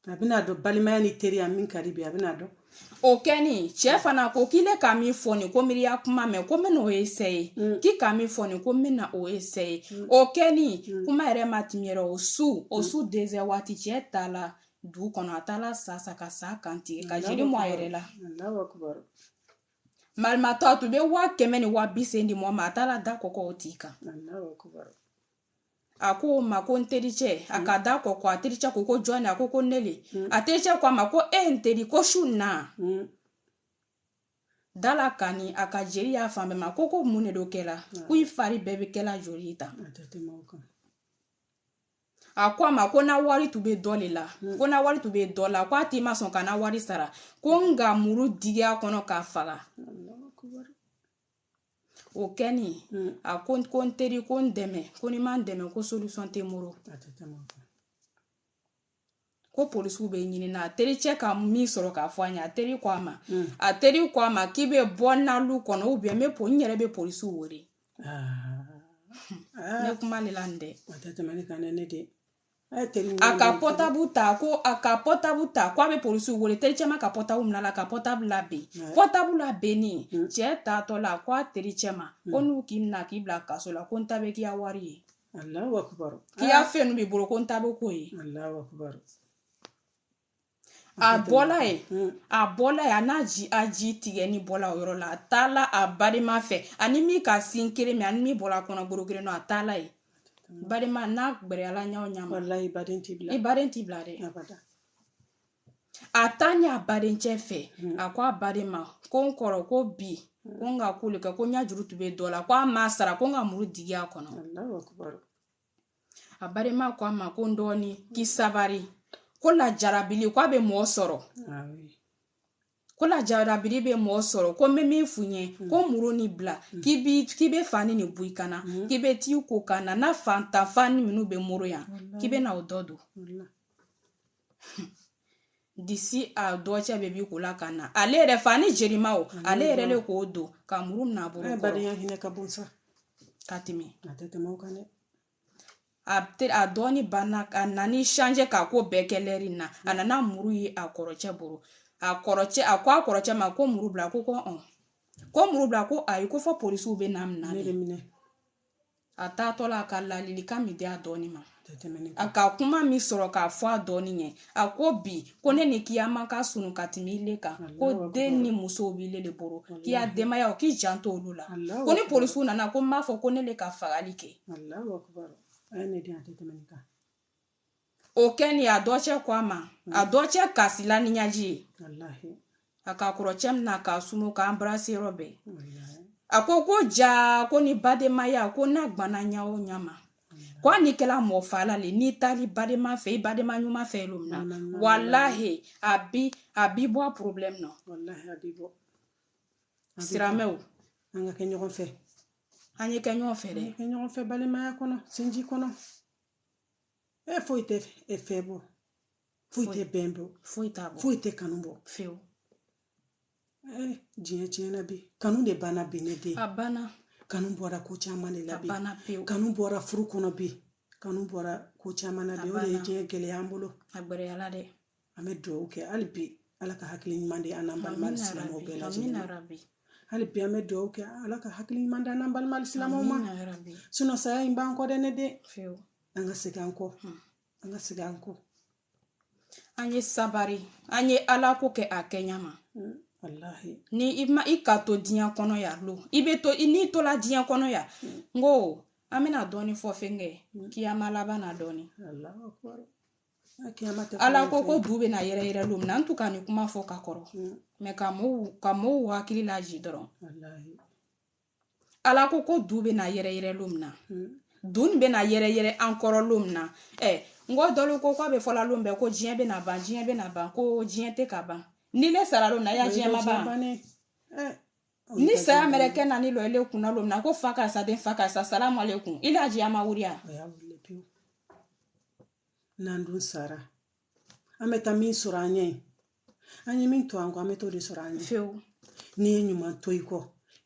a bɛna dɔn balimaya ni teriya min ka di bi a bɛna dɔn o kɛni cɛ fana ko k'ile ka min fɔ nin ko miiriya kuma mɛn ko n bɛna o essayer k'i ka min fɔ nin ko n bɛna o essayer o kɛni kuma yɛrɛ ma tɛmɛ o su 2 waati cɛ taala du kɔnɔ a taala sa ka sa kan tigɛ ka jeli mɔ a yɛrɛ la marimatɔ a tun bɛ 100 ni 250 di mɔgɔ ma a taala da kɔkɔ o tigi kan a ko ma ko n tericɛ a ka da kɔkɔ a tericɛ ko jɔn a ko ne le a tericɛ ko a ma ko e n teri ko su na dala kani a ka jeli y'a fan bɛɛ ma ko mun de do kɛla ko i fari bɛɛ bɛ kɛla joli ta a ko a ma ko na wari tun bɛ dɔ le la ko na wari tun bɛ dɔ la ko a t'i ma sɔn ka na wari sara ko n ka muru digi a kɔnɔ k'a faga o kɛni a ko n teri ko n dɛmɛ ko ni ma n dɛmɛ ko solution tɛ muru ko polisiw bɛ ɲinina a tericɛ ka min sɔrɔ k'a fɔ a ɲɛ a teri ko a ma k'i bɛ bɔ nalu kɔnɔ ou bien n yɛrɛ bɛ polisiw wele ne kuma le la nin dɛ a ka portable ta ko a k'a bɛ polisiw wele tericɛ ma ka portable minɛ a la ka portable labɛn portable labɛnni cɛ taatɔ la ko a tericɛ ma ko n'u k'i minɛ k'i bila kaso la ko n ta bɛ k'i ya wari ye k'i ya fɛn ninnu b'i bolo ko n ta bɛ k'o ye a bɔla ye a n'a ji tigɛ ni bɔla o yɔrɔ la a taala a balima fɛ ani min ka sin kelen min ani min bɔla a kɔnɔ boro kelen a taala ye balima n'a gbɛrɛla ɲaw ɲama i baden t'i bila dɛ a taa ɲɛ a badencɛ fɛ a ko a baden ma ko n kɔrɔ ko bi ko n ka kule kɛ ko n ya juru tun bɛ dɔ la ko a ma sara ko n ka muru digi a kɔnɔ a balima ko a ma ko n dɔɔni k'i sabari ko lajarabili ko a bɛ mɔgɔ sɔrɔ ko lajarabili bɛ mɔgɔ sɔrɔ ko n bɛ min f'u ɲɛ ko muru ni bila k'i bɛ fani ni bɔ i kana k'i bɛ t'i ko kana n'a fantan fani minnu bɛ muru yan k'i bɛ na o dɔ don disi a dɔ cɛ bɛ b'i ko la ka na ale yɛrɛ fani jerima o ale yɛrɛ le k'o don ka muru minɛ a bolo kɔrɔ ka tɛmɛ a dɔɔni banna a nani changer k'a ko bɛɛ kɛ lɛri na a nana muru ye a kɔrɔcɛ bolo a ko a kɔrɔcɛ ma ko muru bila ko muru bila ko ayi ko fɔ polisiw bɛ na minɛ a taatɔ la a ka ladilikan min di a dɔɔni ma a ka kuma min sɔrɔ k'a fɔ a dɔɔni ɲɛ a ko bi ko ne ni kiyama ka sunu ka tɛmɛ ile kan ko den ni musow b'ile de bolo k'i y'a denbaya o k'i janto olu la ko ni polisiw nana ko n b'a fɔ ko ne le ka fagali kɛ o kɛ nin a dɔ cɛ ko a ma a dɔ cɛ kasila ni ɲaji ye a ka kɔrɔ cɛ min na k'a sumu k'an brase yɔrɔ bɛɛ a ko ja ko ni bademaya ko n'a gbanna ɲa o ɲa ma ko ni kɛla mɔgɔ fala le n'i taali badema fɛ i badema ɲuman fɛ lo na wallahi a bi bɔ a problème na wallahi a bi bɔ siramɛw an ka kɛ ɲɔgɔn fɛ an ye kɛ ɲɔgɔn fɛ dɛ kɛ ɲɔgɔn fɛ balimaya kɔnɔ sinji kɔnɔ foyi tɛ fɛ bɔ foyi tɛ bɛn bɔ foyi tɛ kanu bɔ fewu diɲɛ tiɲɛna bi kanu de banna bi ne den a banna kanu bɔra ko caman de la bi pewu kanu bɔra furu kɔnɔ bi kanu bɔra ko caman na bi o de ye diɲɛ gɛlɛya an bolo a gbɛrɛyala dɛ an bɛ dugawu kɛ hali bi ala ka hakili ɲuman di an n'an balima silamɛw bɛɛ lajɛlen hali bi an bɛ dugawu kɛ ala ka hakili ɲuman di an n'an balima silamɛw ma sinɔn saya in b'an kɔ dɛ ne den an ka segin an kɔ an ka segin an kɔ an ye sabari an ye ala ko kɛ a kɛɲa ma wallahi ni i ka to diɲɛ kɔnɔ ya lo i bɛ to n'i to la diɲɛ kɔnɔ ya n ko an bɛna dɔɔni fɔ fɛnkɛ kiyama laban na dɔɔni ala ko du bɛna yɛrɛ lo min na an tun ka nin kuma fɔ ka kɔrɔ mɛ ka mɔɔw hakili laji dɔrɔn ala ko du bɛna yɛrɛ lo min na du nin bɛna yɛrɛ an kɔrɔ lo min na n ko dɔlu ko k'a bɛ fɔla lo min bɛ ko diɲɛ bɛna ban ko diɲɛ tɛ ka ban ni ne sara lo na ya diɲɛ ma ban ni saya mɛrɛkɛ na ni lɔ ile kunna lo min na ko fa ka sa den fa ka sa salamu alaikum ile a diɲɛ ma wuriya n'an dun sara an bɛ taa min sɔrɔ an ɲɛ an ye min to an kɔ an bɛ t'o de sɔrɔ an ɲɛ fewu n'i ye ɲuman to i kɔ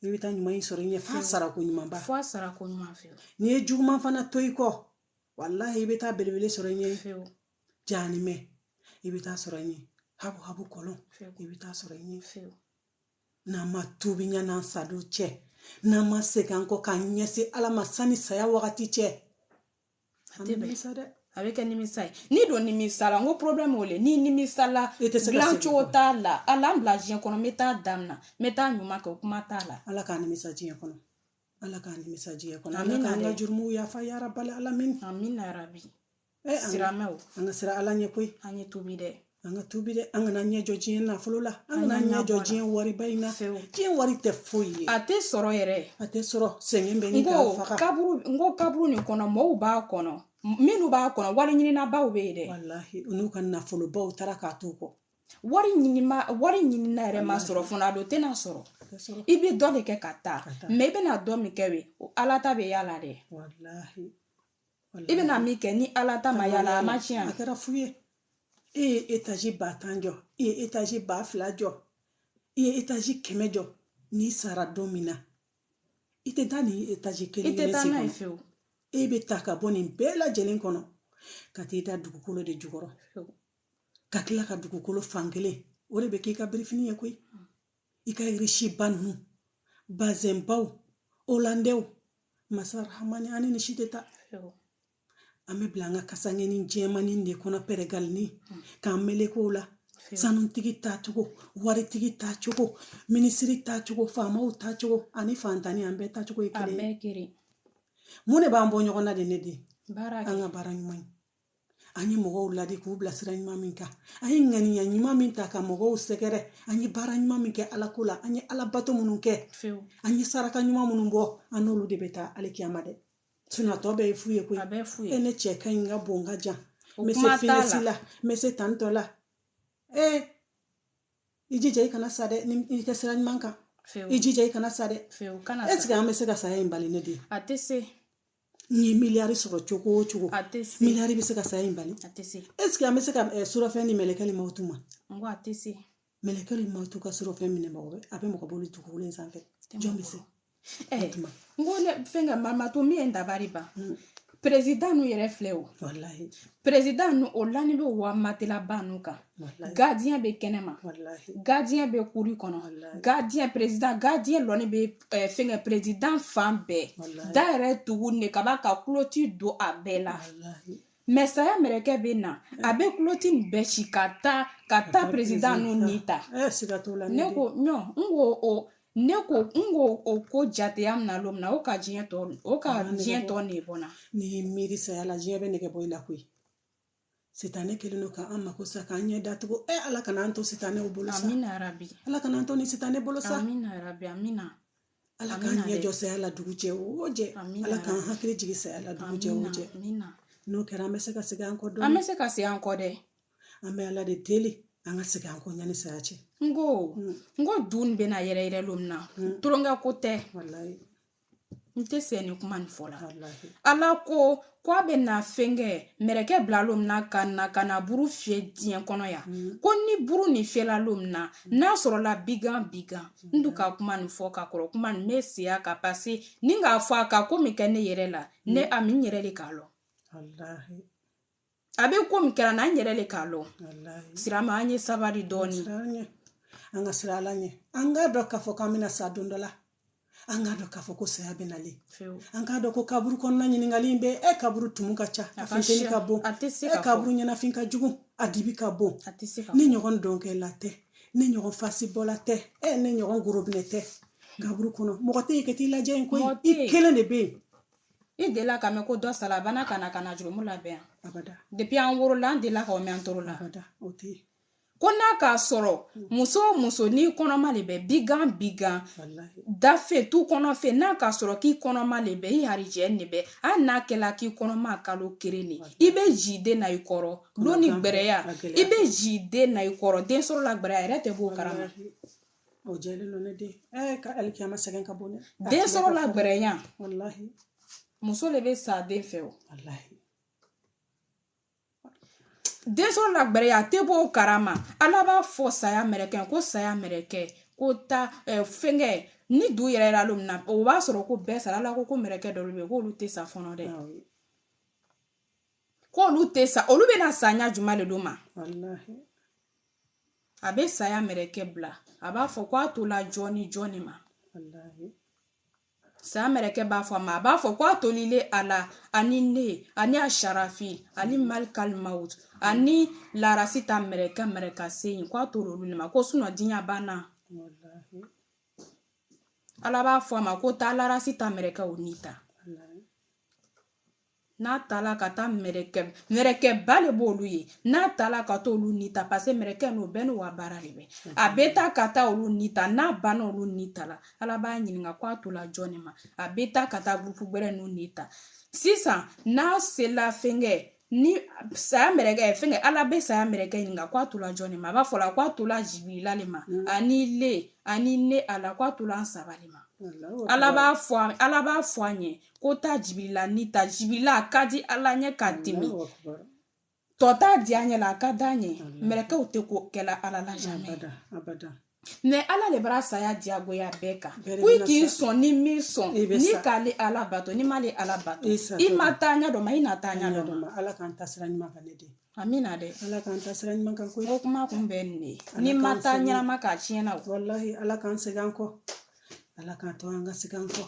i bɛ taa ɲuman in sɔrɔ i ɲɛ f'a sarako ɲuman ba fewu n'i ye juguman fana to i kɔ wallahi i bɛ taa belebele sɔrɔ i ɲɛ fewu jaanimɛ i bɛ taa sɔrɔ i ɲɛ habu kɔlɔn i bɛ taa sɔrɔ i ɲɛ fewu n'an ma tubi ɲan'an sadon cɛ n'an ma segin an kɔ k'an ɲɛsin ala ma sani saya wagati cɛ a tɛ bɛn a bɛ kɛ nimisa ye ni don nimisa la n ko problème o le ni nimisa la dilan cogo t'a la ala an bila diɲɛ kɔnɔ n bɛ taa damina n bɛ taa ɲuman kɛ o kuma t'a la ala k'a nimisa diɲɛ kɔnɔ ala k'a nimisa diɲɛ kɔnɔ ala k'an ka jurumuw yafa ya rabbal alamin amina yarabi siramɛw an ka sira ala ɲɛ koyi an ye tubi dɛ an ka tubi dɛ an kana ɲɛ jɔ diɲɛ nafolo la an kana ɲɛ jɔ diɲɛ wariba in na diɲɛ wari tɛ foyi ye a tɛ sɔrɔ yɛrɛ a tɛ sɔrɔ sɛgɛn bɛ ɲini k'a faga n ko kaburu nin kɔnɔ mɔɔw b'a kɔnɔ minnu b'a kɔnɔ wari ɲininabaw bɛ yen dɛ wallahi n'u ka nafolobaw taara k'a to kɔ wari ɲinina yɛrɛ ma sɔrɔ fana a don tɛna sɔrɔ i bɛ dɔ de kɛ ka taa mɛ i bɛna dɔ min kɛ ala ta bɛ yala dɛ wallahi i bɛna min kɛ ni ala ta ma yala a ma tiɲɛ a kɛra fu ye e ye étage 10 jɔ i ye étage 2000 jɔ i ye étage 100 jɔ n'i sara don min na i tɛ taa ni étage 1 i tɛ taa n'a ye fewu e bɛ ta ka bɔ nin bɛɛ lajɛlen kɔnɔ ka t'i da dugukolo de jukɔrɔ ka tila ka dugukolo fankelen o de bɛ k'i ka birifini ye koyi i ka irisi ba ninnu bazɛnbaw holandɛw masa rahamani ani ni si tɛ taa an bɛ bila an ka kasaŋɛni jɛmani de kɔnɔ pɛrɛgalini k'an melekow la sanutigi tacogo waritigi tacogo minisiri tacogo faamaw tacogo ani fantani an bɛɛ tacogo ye kelen ye mun de b'an bɔ ɲɔgɔn na de ne den an ka baara ɲuman ye an ye mɔgɔw ladi k'u bila sira ɲuman min kan an ye ŋaniya ɲuman min ta ka mɔgɔw sɛgɛrɛ an ye baara ɲuman min kɛ ala ko la an ye ala bato minnu kɛ an ye saraka ɲuman minnu bɔ an n'olu de bɛ taa alikiyama dɛ tɔ bɛɛ ye fu ye koyi e ne cɛ ka ɲi ka bon ka jan n bɛ se finɛsi la n bɛ se tantɔ la i jija i kana sa dɛ i tɛ sira ɲuman kan i jija i kana sa dɛ est ce que an bɛ se ka saya in bali ne den a tɛ se n ye miliyari sɔrɔ cogo o cogo miliyari bɛ se ka saya in bali est ce que an bɛ se ka surafɛn ni mɛlɛkɛli mawutu ma n ko a tɛ se mɛlɛkɛli mawutu ka surafɛn minɛ mɔgɔ a bɛ mɔgɔ bolo dugukolo in sanfɛ jɔn bɛ se n ko fɛn ka mamato min ye dabari ban président nu yɛrɛ filɛ o wallahi président nu o lani bɛ wa matela ban nu kan gardien bɛ kɛnɛma gardien bɛ kuri kɔnɔ gardien président gardien lɔni bɛ fɛn président fan bɛɛ da yɛrɛ tugu ne kaba ka clôture don a bɛɛ la mais saya mɛrɛkɛ bɛ na a bɛ kulotini bɛɛ ci ka taa président nu nita ne ko o ko jateya min na lo min na o ka diɲɛ tɔ ne bɔnna ni miiri saya la diɲɛ bɛ nɛgɛ bɔ i la koyi sitanɛ kelen don k'an mako sa k'an ɲɛ datugu ala kana an to sitanɛ bolo sa amina rabi ala kana an to ni sitanɛ bolo sa amina rabi amina ala k'an ɲɛ jɔ saya la dugu jɛ o jɛ ala k'an hakili jigi saya la dugu jɛ o jɛ n'o kɛra an bɛ se ka segin an kɔ dɔɔni an bɛ se ka segin an kɔ dɛ an bɛ ala de deli an ka segin an kɔ ɲani saya cɛ n ko dun bɛ na yɛrɛ yɛrɛ lo min na tulonkɛ ko tɛ wallahi n tɛ sɛ ni kuma nin fɔ la ala ko a bɛ na fɛnkɛ mɛrɛkɛ bila lo min na ka na buru fiyɛ diɲɛ kɔnɔ ya ko ni buru ni fiyɛla lo min na n'a sɔrɔla bigan n dun ka kuma nin fɔ ka kɔrɔ kuma nin ne seya ka pase ni k'a fɔ a ka ko min kɛ ne yɛrɛ la ne a min yɛrɛ de k'a lɔn a bɛ ko min kɛra na an yɛrɛ de k'a lɔn sirama an ye sabari dɔɔni an ka sira ala ɲɛ an k'a dɔn k'a fɔ k'an bɛna sa don dɔ la an k'a dɔn k'a fɔ ko saya bɛ nalen an k'a dɔn ko kaburu kɔnɔna ɲininkali bɛ kaburu tumu ka ca a funteni ka bon kaburu ɲɛnafin ka jugu a dibi ka bon ne ɲɔgɔn dɔnkɛla tɛ ne ɲɔgɔn fasibɔla tɛ ne ɲɔgɔn gorobinɛ tɛ kaburu kɔnɔ mɔgɔ tɛ yen ka t'i lajɛ yen koyi i kelen de bɛ yen i delila ka mɛn ko dɔ sala bana ka na jurumu labɛn yan depuis an worola an delila k'o mɛn an toro la o tɛ yen ko n'a k'a sɔrɔ muso muso n'i kɔnɔma le bɛ bigan dafe tu kɔnɔfɛ n'a k'a sɔrɔ k'i kɔnɔma le bɛ i harijɛ ne bɛ hali n'a kɛla k'i kɔnɔma kalo kelen ne i bɛ ji den na i kɔrɔ lo ni gbɛrɛya i bɛ ji den na i kɔrɔ den sɔrɔ la gbɛrɛya yɛrɛ tɛ b'o karama o jɛlen don ne den ka alikiyama sɛgɛn ka bon dɛ den sɔrɔ la gbɛrɛya wallahi muso le bɛ sa den fɛ o wallahi den sɔrɔ la gbɛrɛya a tɛ b'o karama ala b'a fɔ saya mɛrɛkɛ ko saya mɛrɛkɛ ko ta fɛnkɛ ni du yɛrɛ la lo min na o b'a sɔrɔ ko bɛɛ sara ala ko mɛrɛkɛ dɔw bɛ yen k'olu tɛ sa fɔlɔ dɛ k'olu tɛ sa olu bɛna sa ɲɛ juma de do ma a bɛ saya mɛrɛkɛ bila a b'a fɔ k'a to la jɔni ma saya mɛrɛkɛ b'a fɔ a ma a b'a fɔ k'a tolilen a la ani ne ani a sharafi ani malikal maut ani larasi ta mɛrɛka se yen k'a to olu ma ko sunɔ diɲɛ banna ala b'a fɔ a ma ko taa larasi ta mɛrɛkɛ o ni ta n'a taala ka taa mɛrɛkɛ ba de b'olu ye n'a taala ka taa olu ni ta parce que mɛrɛkɛ n'o bɛɛ n'o wa baara de bɛ a bɛ taa ka taa olu ni ta n'a banna olu ni ta la ala b'a ɲininka k'a to la jɔnni ma a bɛ taa ka taa buruku gbɛrɛ n'u ni ta sisan n'a sela fɛnkɛ ni saya mɛrɛkɛ fɛnkɛ ala bɛ saya mɛrɛkɛ ɲininka k'a to la jɔnni ma a b'a fɔ la k'a to la jibirila le ma ani le ani ne ala k'a to la an sabali ma ala b'a fɔ a ɲɛ ko taa jibirila ni ta jibirila a ka di ala ɲɛ ka dimi tɔ t'a di a ɲɛ la a ka d'a ɲɛ mɛrɛkɛw tɛ ko kɛla ala la jamais mais ala de b'a saya diyagoya bɛɛ kan ko i k'i sɔn ni min sɔn ni k'ale ala bato ni m'ale ala bato i ma taa ɲɛ dɔ ma i na taa ɲɛ dɔ ma ala k'an ta sira ɲuman kan ne den amina dɛ ala k'an ta sira ɲuman kan koyi o kuma kun bɛ nin de ni ma taa ɲɛnama k'a tiɲɛna wallahi ala k'an segin an kɔ ala k'an to an ka segin an kɔ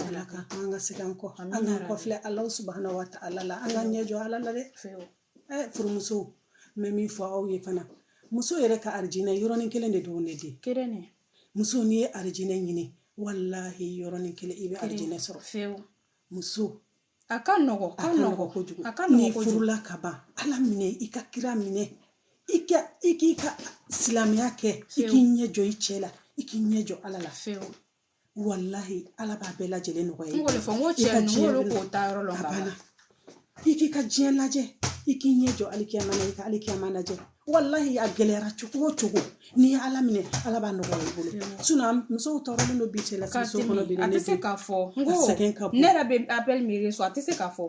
ala k'an to an ka segin an kɔ an k'an kɔfilɛ ala subahana wa ta'ala la an ka ɲɛ jɔ ala la dɛ furumusow n bɛ min fɔ aw ye fana muso yɛrɛ ka arijinɛ yɔrɔnin kelen de don ne den muso n'i ye arijinɛ ɲini wallahi yɔrɔnin kelen i bɛ arijinɛ sɔrɔ muso a ka nɔgɔ kojugu n'i furula ka ban ala minɛ i ka kira minɛ i k'i ka silamɛya kɛ i k'i ɲɛ jɔ i cɛ la i k'i ɲɛ jɔ ala la wallahi ala b'a bɛɛ lajɛlen nɔgɔya n k'o fɔ n ko cɛ ninnu k'o ta yɔrɔ lɔn ka ban i k'i ka diɲɛ lajɛ i k'i ɲɛ jɔ alikiyama na i ka alikiyama lajɛ wallahi a gɛlɛyara cogo o cogo n'i ye ala minɛ ala b'a nɔgɔya i bolo musow tɔɔrɔlen don bi cɛ la so kɔnɔ bi a tɛ se k'a fɔ n ko ne yɛrɛ bɛ appel miiri so a tɛ se k'a fɔ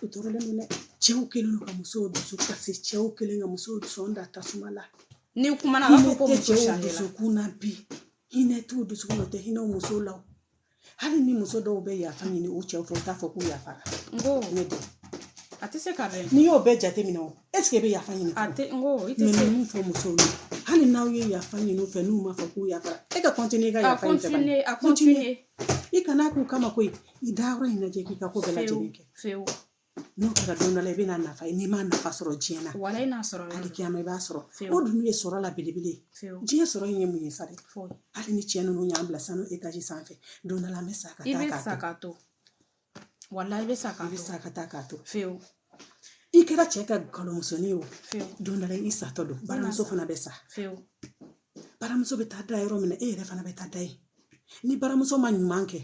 u tɔɔrɔlen don dɛ cɛw kelen ka musow dusu kasi cɛw kelen ka musow sɔn da tasuma la ni kumana a b'a fɔ ko muso cɛw dusukun na bi hinɛ t'u dusukun na o tɛ hinɛ o musow la hali ni muso dɔw bɛ yafa ɲini u cɛw fɛ u t'a fɔ k'u yafara n ko ne den a tɛ se ka bɛn n'i y'o bɛɛ jate minɛ o est-ce que i bɛ yafa ɲini a tɛ n ko i tɛ se min fɔ musow ye hali n'aw ye yafa ɲini u fɛ n'u ma fɔ k'u yafara e ka continuer i ka yafa in fɛ bani a continue i kana k'u kama koyi i da yɔrɔ in lajɛ k'i ka ko bɛɛ lajɛlen kɛ n'o kɛra don dɔ la i bɛna nafa n'i ma nafa sɔrɔ diɲɛ na wala i n'a sɔrɔ hali kiyama i b'a sɔrɔ Fewu. o dun ye sɔrɔ la belebele diɲɛ sɔrɔ in ye mun ye sa dɛ Foyi. hali ni cɛ ninnu y'an bila sanu etaji sanfɛ don dɔ la an bɛ sa ka I taa bɛ k'a sa to ka to wala i bɛ sa ka i bɛ to sa ka taa k'a to Fewu. i kɛra cɛ ka nkalonmusonin ye o Fewu. don dɔ la i satɔ don baramuso fana bɛ sa Fewu. baramuso bɛ taa da yɔrɔ min na e yɛrɛ fana bɛ taa da yen ni baramuso ma ɲuman kɛ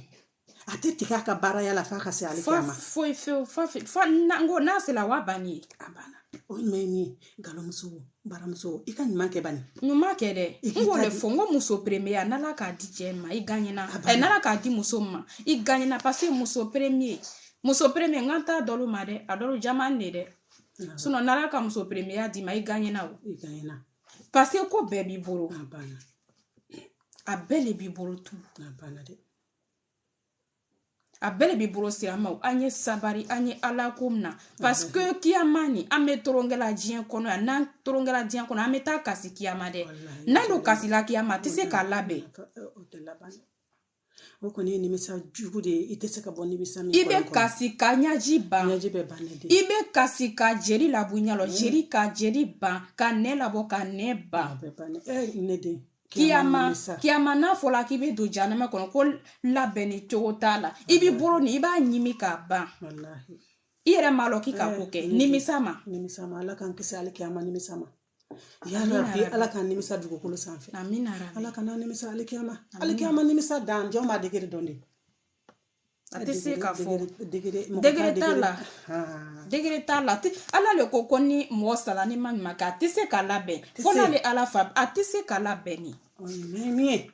a tɛ tigɛ a ka baaraya la f'a ka se ale kiyama foyi fewu fa n'a sela wa banni ye a banna o ɲuman ye min ye nkalonmuso baramuso i ka ɲuman kɛ bani ɲuman kɛ dɛ n k'o de fɔ n ko muso premier n'ala k'a di cɛ ma i gagnena n'ala k'a di muso ma i gagnena parce que muso premier n kan t'a dɔlu ma dɛ a dɔlu jaman de dɛ sinon n'ala ka muso premier di ma i gagnena o i gagnena parce que ko bɛɛ b'i bolo a banna a bɛɛ de b'i bolo tu a banna dɛ a bɛɛ de b'i bolo siramaw an ye sabari an ye ala ko min na parce que kiyama ni an bɛ toronkɛla diɲɛ kɔnɔ yan n'an toronkɛla diɲɛ kɔnɔ an bɛ taa kasi kiyama dɛ n'an don kasila kiyama a tɛ se k'a labɛn o tɛ laban o kɔni ye nimisa jugu de ye i tɛ se ka bɔ nimisa min i bɛ kasi ka ɲaji ban ɲaji bɛ ban ne de i bɛ kasi ka jeri labɔ i ɲɛ la jeri ka jeri ban ka nɛ labɔ ka nɛ ban a bɛ ban ne den kiyama n'a fɔla k'i bɛ don janama kɔnɔ ko labɛn ni cogo t'a la i b'i bolo ni i b'a ɲimi k'a ban wallahi i yɛrɛ m'a lɔn k'i ka ko kɛ nimisa ma ala k'an kisi ale kiyama nimisa ma ya rabbi ala k'an nimisa dugukolo sanfɛ amina ala kana nimisa ale kiyama nimisa dan jɔn b'a degere dɔn de a tɛ se ka fɔ degere t'a la ala le ko ni mɔgɔ sala ni ma ɲuman kɛ a tɛ se ka labɛn fo n'ale ala fa a tɛ se ka labɛn ni min ye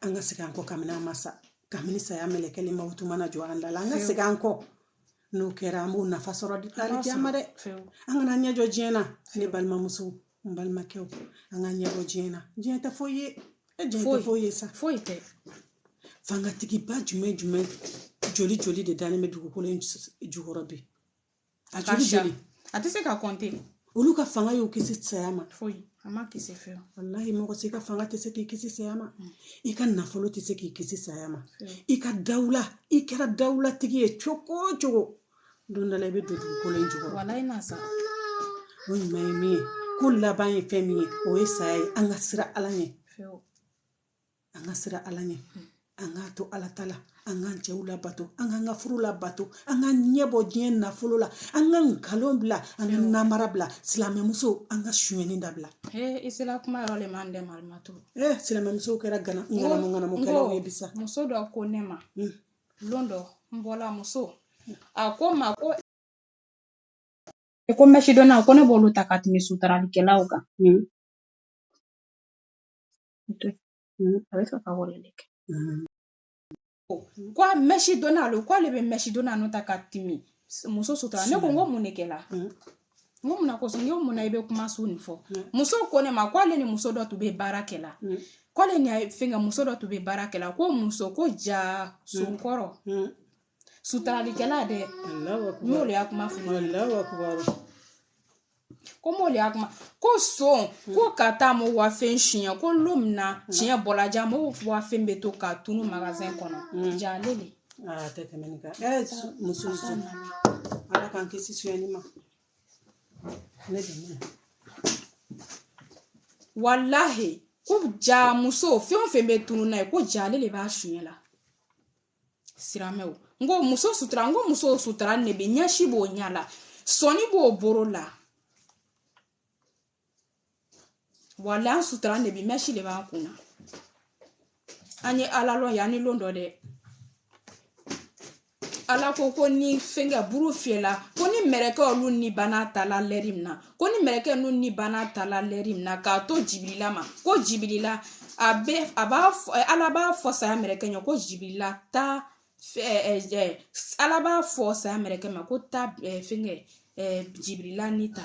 an ka segin an kɔ kabini an ma sa kabini saya mɛlɛkɛlen ma tuma na jɔ an da la an ka segin an kɔ n'o kɛra an b'o nafa sɔrɔ di ale kiyama dɛ an kana ɲɛjɔ diɲɛ na ne balimamuso n balimakɛw an ka ɲɛbɔ diɲɛ na diɲɛ tɛ foyi ye diɲɛ tɛ foyi ye sa foyi tɛ fangatigiba jumɛn joli joli de dannen bɛ dugukolo in jukɔrɔ bi a joli a tɛ se ka kɔnte olu ka fanga y'u kisi saya ma foyi a ma kisi fewu wallahi mɔgɔ si ka fanga tɛ se k'i kisi saya ma i ka nafolo tɛ se k'i kisi saya ma i ka dawula i kɛra dawulatigi ye cogo o cogo don dɔ la i bɛ don dugukolo in jukɔrɔ wallahi n'a sa o ɲuman ye min ye ko laban ye fɛn min ye o ye saya ye an ka sira ala ɲɛ an ka sira ala ɲɛ an k'a to ala ta la an k'an cɛw labato an k'an ka furu labato an k'an ɲɛbɔ diɲɛ nafolo la an ka nkalon bila an ka namara bila silamɛmuso an ka sonyɛni dabila i sera kuma yɔrɔ le man dɛmɛ alimato silamɛmusow kɛra ŋanamu-ŋanamukɛlaw ye bisa muso dɔ ko ne ma lon dɔ n bɔla muso a ko n ma ko mɛsidɔnnaw ko ne b'olu ta ka tɛmɛ sutaralikɛlaw kan a bɛ fɛ ka wale de kɛ ko mɛsidɔnnaw ko ale bɛ mɛsidɔnnaw ta ka tɛmɛ muso sutura ne ko n ko mun de kɛla n ko munna kosɔn n ko munna i bɛ kuma su nin fɔ muso ko ne ma ko ale ni muso dɔ tun bɛ baara kɛla ko ale ni fɛnkɛ muso dɔ tun bɛ baara kɛla ko muso ko ja sonkɔrɔ sutaralikɛla dɛ n'o le y'a kuma fɔ ko m'olu y'a kuma ko son ko ka taa mo wa fɛn siɲɛ ko lo min na tiɲɛ bɔla ja mo wa fɛn bɛ to ka tunu magasin kɔnɔ jale le tɛ tɛmɛ nin kan muso ala k'an kisi suyɛni ma ne dɛmɛ wallahi ko ja muso fɛn o fɛn bɛ tunu n'a ye ko jale le b'a suɲɛ la siramɛw n ko muso sutura ne bɛ ɲɛsi b'o ɲɛ la sɔni b'o boro la wala an sutura ne bi mɛsi de b'an kunna an ye ala lɔn yan ni lɔn dɔ dɛ ala ko ni fɛnkɛ buru fiyɛla ko ni mɛrɛkɛ olu ni bana tala lɛri min na ko ni mɛrɛkɛ nu ni bana tala lɛri min na k'a to jibirila ma ko jibirila ala b'a fɔ saya mɛrɛkɛ ɲɛ ko jibirila ta ala b'a fɔ saya mɛrɛkɛ ma ko ta fɛnkɛ jibirila ni ta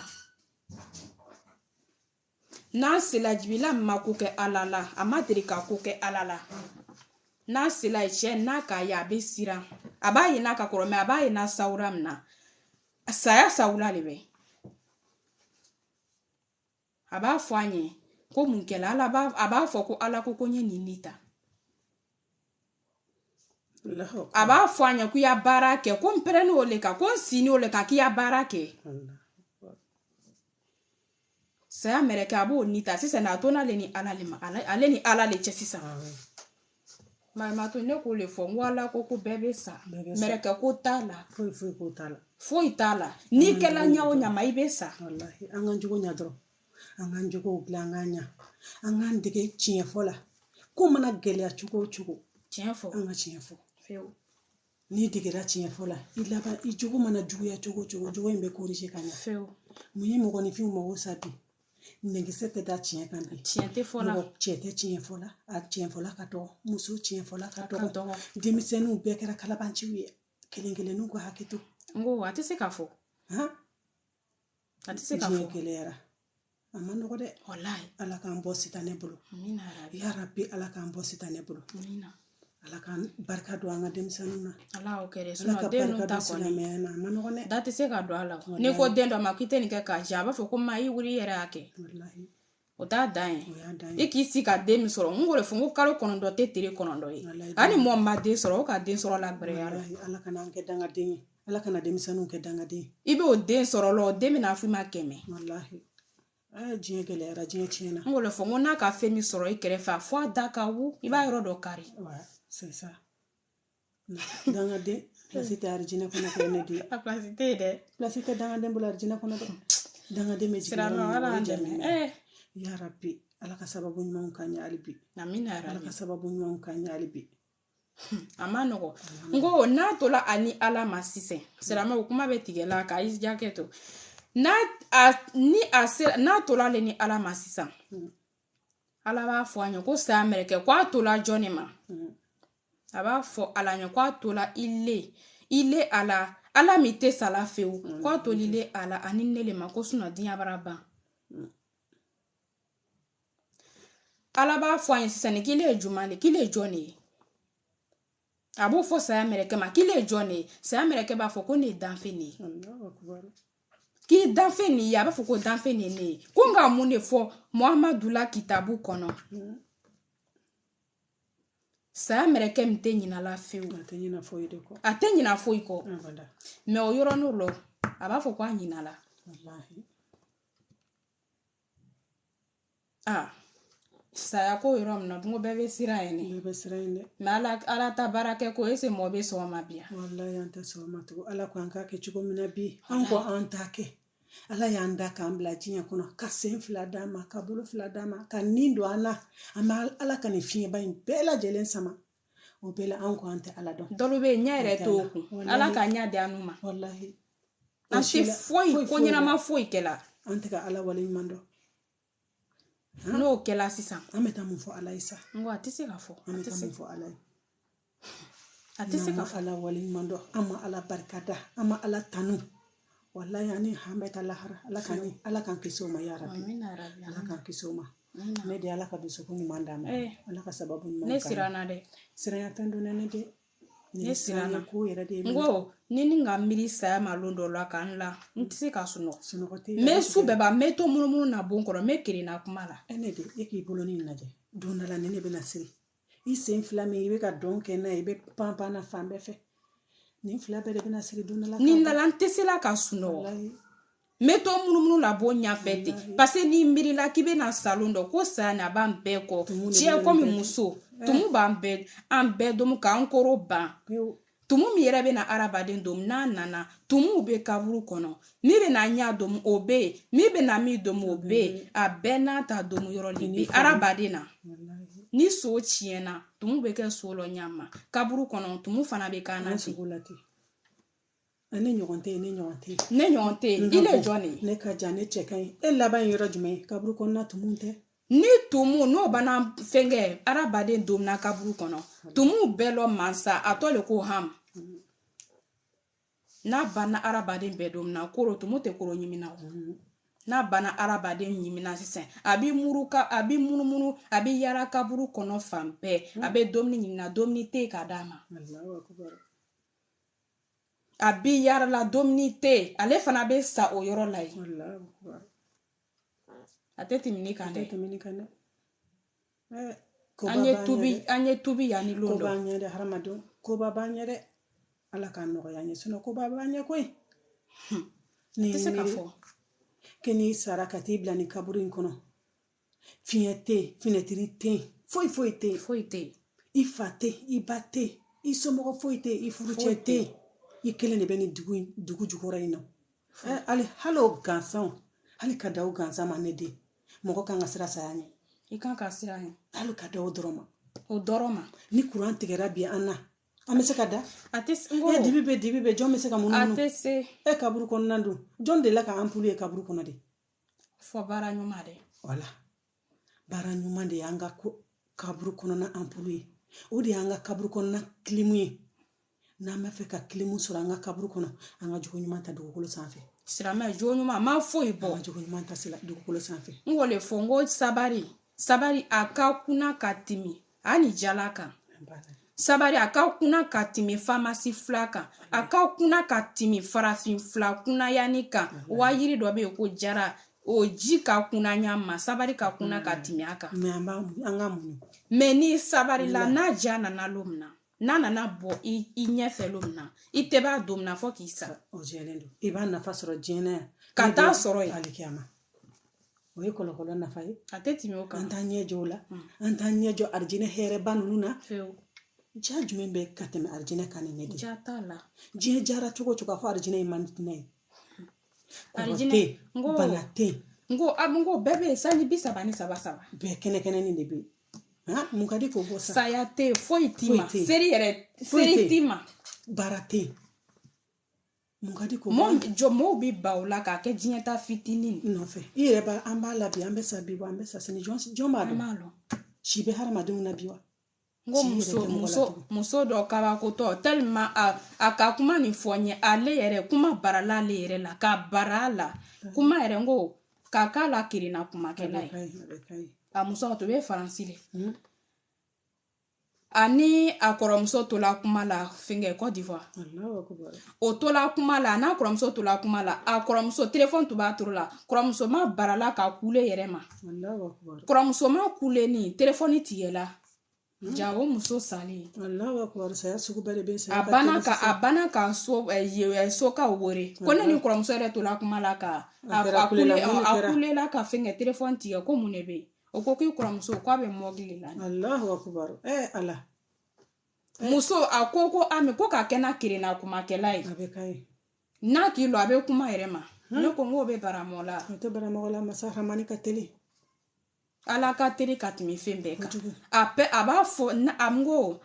n'a sela jibila ma ko kɛ ala la a ma deli ka ko kɛ ala la n'a sela cɛ n'a k'a ye a bɛ siran a b'a ye n'a ka kɔrɔ mɛ a b'a ye n'a sawura min na saya sawura de bɛ a b'a fɔ an ye ko mun kɛla a b'a fɔ ko ala ko n ye nin ta a b'a fɔ a ɲɛ k'i ya baara kɛ ko n pɛrɛnni o le kan ko n sini o le kan k'i ya baara kɛ saya mɛrɛkɛ a b'o ni ta sisan a to n'ale ni ala le ma ale ni ala le cɛ sisan marimatu ne k'o le fɔ n ko ala ko bɛɛ bɛ sa mɛrɛkɛ ko t'a la foyi ko t'a la foyi t'a la n'i kɛla ɲa o ɲama i bɛ sa wallahi an k'an jogo ɲa dɔrɔn an k'an jogow dilan an k'an ɲa an k'an dege tiɲɛ fɔ la ko mana gɛlɛya cogo o cogo tiɲɛ fɔ an ka tiɲɛ fɔ fewu n'i degera tiɲɛ fɔ la i laban i jogo mana juguya cogo o cogo jogo in bɛ corriger ka ɲa fewu mun ye mɔgɔninfinw mago sa bi nɛgɛsɛ tɛ da tiɲɛ kan bi tiɲɛ tɛ fɔ la mɔgɔ cɛ tɛ tiɲɛ fɔ la a tiɲɛ fɔla ka dɔgɔ muso tiɲɛ fɔla ka dɔgɔ denmisɛnninw bɛɛ kɛra kalabanciw ye kelen kelenninw ka hakɛ to n ko a tɛ se ka fɔ a tɛ se ka fɔ diɲɛ gɛlɛyara a ma nɔgɔ dɛ wallahi ala k'an bɔ sitanɛ bolo amina ya rabbi ala k'an bɔ sitanɛ bolo amina ala k'an barika don an ka denmisɛnninw na ala y'o kɛ ala ka den barika n'u ta don silamɛya na a ma nɔgɔ dɛ da tɛ se ka don a la n'i ko den dɔ ma k'i tɛ nin kɛ k'a jɛ a b'a fɔ ko maa i wuli i yɛrɛ y'a kɛ wallahi o t'a dan ye o y'a dan ye i k'i si ka den min sɔrɔ n k'o de fɔ n ko kalo 9 tɛ tere 9 ye hali mɔɔ ma den sɔrɔ o ka den sɔrɔ lagbɛrɛya la ala kana an kɛ dangaden ye ala kana denmisɛnninw kɛ dangaden ye i bɛ o den sɔrɔ la o den bɛna f'i ma 100 wallahi diɲɛ gɛlɛyara diɲɛ tiɲɛna n k'o de fɔ n ko n'a ka fɛn min sɔrɔ i kɛrɛfɛ a fɔ a da ka wu i b'a yɔrɔ dɔ kari c'est ça dangaden place tɛ arijinɛ kɔnɔ ko ne di a place tɛ yen dɛ place tɛ dangaden bolo arijinɛ kɔnɔ dɛ dangaden bɛ jigin yɔrɔ min na o ye jɛnɛya ya rabbi ala ka sababu ɲumanw k'an ɲe hali bi amina yarabi ala ka sababu ɲumanw k'an ɲe hali bi a ma nɔgɔ n ko n'a tola ani ala ma sisan silamɛw kuma bɛ tigɛ la k'a y'i jakɛ to n'a tola ale ni ala ma sisan ala b'a fɔ a ɲɛ ko saya mɛrɛkɛ ko a tola jɔnni ma a b'a fɔ ala ɲɛ ko a tola ile ala min tɛ sala fewu ko a tolile ala ani ne le ma ko sinɔ diɲɛ bara ban ala b'a fɔ a ɲɛ sisan k'ile ye jumɛn de k'ile ye jɔn de ye a b'o fɔ saya mɛrɛkɛ ma k'ile ye jɔn de ye saya mɛrɛkɛ b'a fɔ ko ne ye danfɛn de ye k'i danfɛn nin ye a b'a fɔ ko danfɛn de ye ne ye ko n ka mun de fɔ muhamadu la kitabu kɔnɔ saya mɛrɛkɛ min tɛ ɲinala fewu a tɛ ɲina foyi de kɔ a tɛ ɲina foyi kɔ mɛ o yɔrɔ n'o lɔ a b'a fɔ ko a ɲinala saya ko yɔrɔ min na dungo bɛɛ bɛ siran yen bɛɛ bɛ siran yen dɛ mɛ ala ta baarakɛ ko ese mɔɔ bɛ sɔn ma biya wallahi an tɛ sɔn ma tugun ala ko an k'a kɛ cogo min na bi an ko an t'a kɛ ala y'an da k'an bila diɲɛ kɔnɔ ka sen 2 d'a ma ka bolo 2 d'a ma ka nin don an na an bɛ ala ka nin fiɲɛba in bɛɛ lajɛlen sama o bɛɛ la an ko an tɛ ala dɔn dɔw bɛ yen ɲɛ yɛrɛ t'o kun ala ka ɲɛ di an ma wallahi an tɛ foyi ko ɲɛnama foyi kɛla an tɛ ka ala wale ɲuman dɔn n'o kɛla sisan an bɛ taa mun fɔ ala ye sa n ko a tɛ se ka fɔ an bɛ taa mun fɔ ala ye a tɛ se ka fɔ ala wale ɲuman dɔn an ma ala barika da an ma ala tanu wallahi ani hamɛ ta lahara ala kan kisi o ma ya rabbi ala kan kisi o ma ne de ala ka dusukun ɲuman d'a ma ala ka sababu ɲuman ne siranna dɛ siranya fɛn don ne de ne siranna ko yɛrɛ de n ko ni ka miiri saya ma lon dɔ la k'an la n tɛ se ka sunɔgɔ n bɛ su bɛɛ ba n bɛ to munumunu na bon kɔrɔ n bɛ kerenna kuma la ne de e k'i bolo nin lajɛ don dɔ la ne bɛna siri i sen 2 min i bɛ ka dɔn kɛ n'a ye i bɛ pan na fan bɛɛ fɛ nin 2 bɛɛ de bɛna siri don dɔ la ni lala n tɛ se la ka sunɔgɔ n bɛ to munumunu la bon ɲɛfɛ ten parce que n'i miirila k'i bɛna salon dɔ ko saya na b'an bɛɛ kɔ cɛ komi muso tumu b'an bɛɛ an bɛɛ domu k'an koro ban tumu min yɛrɛ bɛna adamaden domu n'a nana tumuw bɛ kaburu kɔnɔ min bɛna ɲɛ domu o bɛ yen min bɛna min domu o bɛ yen a bɛɛ n'a ta domu yɔrɔ de bɛ adamaden na ni so tiɲɛna tumu bɛ kɛ so lɔ ɲɛ ma kaburu kɔnɔ tumu fana bɛ k'an na ten ne ɲɔgɔn tɛ yen ne ɲɔgɔn tɛ yen ne ɲɔgɔn tɛ yen i le jɔn de ne ka jan ne cɛ ka ɲi e laban ye yɔrɔ jumɛn ye kaburu kɔnɔna tumu tɛ ni tumu n'o bana fɛnkɛ adamaden domina kaburu kɔnɔ tumu bɛɛ lɔ mansa a tɔ le ko ham n'a banna adamaden bɛɛ domina koro tumu tɛ koro ɲimina n'a banna adamaden ɲimina sisan a bɛ munumunu a bɛ yala kaburu kɔnɔ fan bɛɛ a bɛ domini ɲimina domini tɛ k'a d'a ma a bɛ yala domini tɛ ale fana bɛ sa o yɔrɔ la yen a tɛ tɛmɛ kan dɛ an ye tubi yanni lon dɔ ko b'an ɲɛ dɛ hadamadenw ko baba ɲɛ dɛ ala ka nɔgɔya ɲɛ sinɔ ko baba ɲɛ koyi ni tɛ se ka fɔ ke n'i sara ka t'i bila ni kaburu in kɔnɔ fiɲɛ tɛ finɛtiri tɛ foyi foyi tɛ foyi tɛ i fa tɛ i ba tɛ i somɔgɔ foyi tɛ i furucɛ tɛ i kelen de bɛ ni dugu jukɔrɔ in nɔ hali o gansanw hali ka da o gansan ma ne den mɔgɔ kan ka sira saya ɲɛ i kan ka siran ɲɛ hali ka da o dɔrɔn ma ni kuran tigɛra bi an na an bɛ se ka da a tɛ dibi bɛ jɔn bɛ se ka mun a tɛ se kaburu kɔnɔna don jɔn de la ka ampulu ye kaburu kɔnɔ de fɔ baara ɲuman dɛ wala baara ɲuman de y'an ka kaburu kɔnɔna ampulu ye o de y'an ka kaburu kɔnɔna kilimu ye n'an b'a fɛ ka kilimu sɔrɔ an ka kaburu kɔnɔ an ka jogo ɲuman ta dugukolo sanfɛ silamɛ jogo ɲuman ma foyi bɔ an ka jogo ɲuman ta dugukolo sanfɛ n wale fɔ n ko sabari a ka kunna ka timi ani jala kan sabari a ka kunna ka timi famasi fila kan a ka kunna ka timi farafin fila kunnayani kan wa yiri dɔ bɛ yen ko jara o ji ka kunna ɲama sabari ka kunna ka timi a kan mɛ ni sabari la n'a ja nana lo min na n'a nana bɔ i ɲɛfɛ lo min na i tɛ b'a don min na fɔ k'i sa o jɛlen don i b'a nafa sɔrɔ diɲɛ yan ka taa sɔrɔ yen alikiyama o ye kɔlɔkɔlɔ nafa ye a tɛ tɛmɛ o kan an t'an ɲɛ jɔ o la an t'an ɲɛ jɔ arijinɛ hɛrɛba ninnu na ja jumɛn bɛ ka tɛmɛ arijinɛ kan ni ne de ja t'a la diɲɛ jara cogo cogo a fɔ arijinɛ ye man dinɛ ye arijinɛ bana tɛ n ko bɛɛ bɛ yen sanji 37 bɛɛ kɛnɛ de bɛ yen mun ka di k'o bɔ sa saya tɛ foyi t'i ma seri t'i ma baara tɛ mun ka di k'o mɔgɔw bɛ ba o la k'a kɛ diɲɛ ta fitinin nɔfɛ i yɛrɛ an b'a la bi an bɛ sa bi wa an bɛ sa sini jɔn b'a dɔn si bɛ hadamadenw na bi wa n ko muso dɔ kabakotɔ tellement a ka kuma nin fɔ n ye ale yɛrɛ kuma barala ale yɛrɛ la ka bara la kuma yɛrɛ n ko k'a k'a la kirinna kumakɛla ye a muso to bɛ faransi de ani a kɔrɔmuso tola kuma la fɛnkɛ Côte d'Ivoire o tola kuma la n'a kɔrɔmuso tola kuma la a kɔrɔmuso téléphone to b'a toro la kɔrɔmuso ma barala ka kule yɛrɛ ma kɔrɔmuso ma kule ni téléphone tigɛla ja o muso salen a bana ka sokaw wele ko ne ni kɔrɔmuso yɛrɛ tola kuma la ka a kulela ka fɛnkɛ téléphone tigɛ ko mun de bɛ yen o ko k'i kɔrɔmuso k'a bɛ mɔbili la ala muso a ko ami ko ka kɛna kirinna kumakɛla ye n'a k'i lo a bɛ kuma yɛrɛ ma ne ko n k'o bɛ baramɔgɔ la o tɛ baramɔgɔ la masa hamani ka teli ala ka teri ka tɛmɛ fɛn bɛɛ kan a b'a fɔ n ko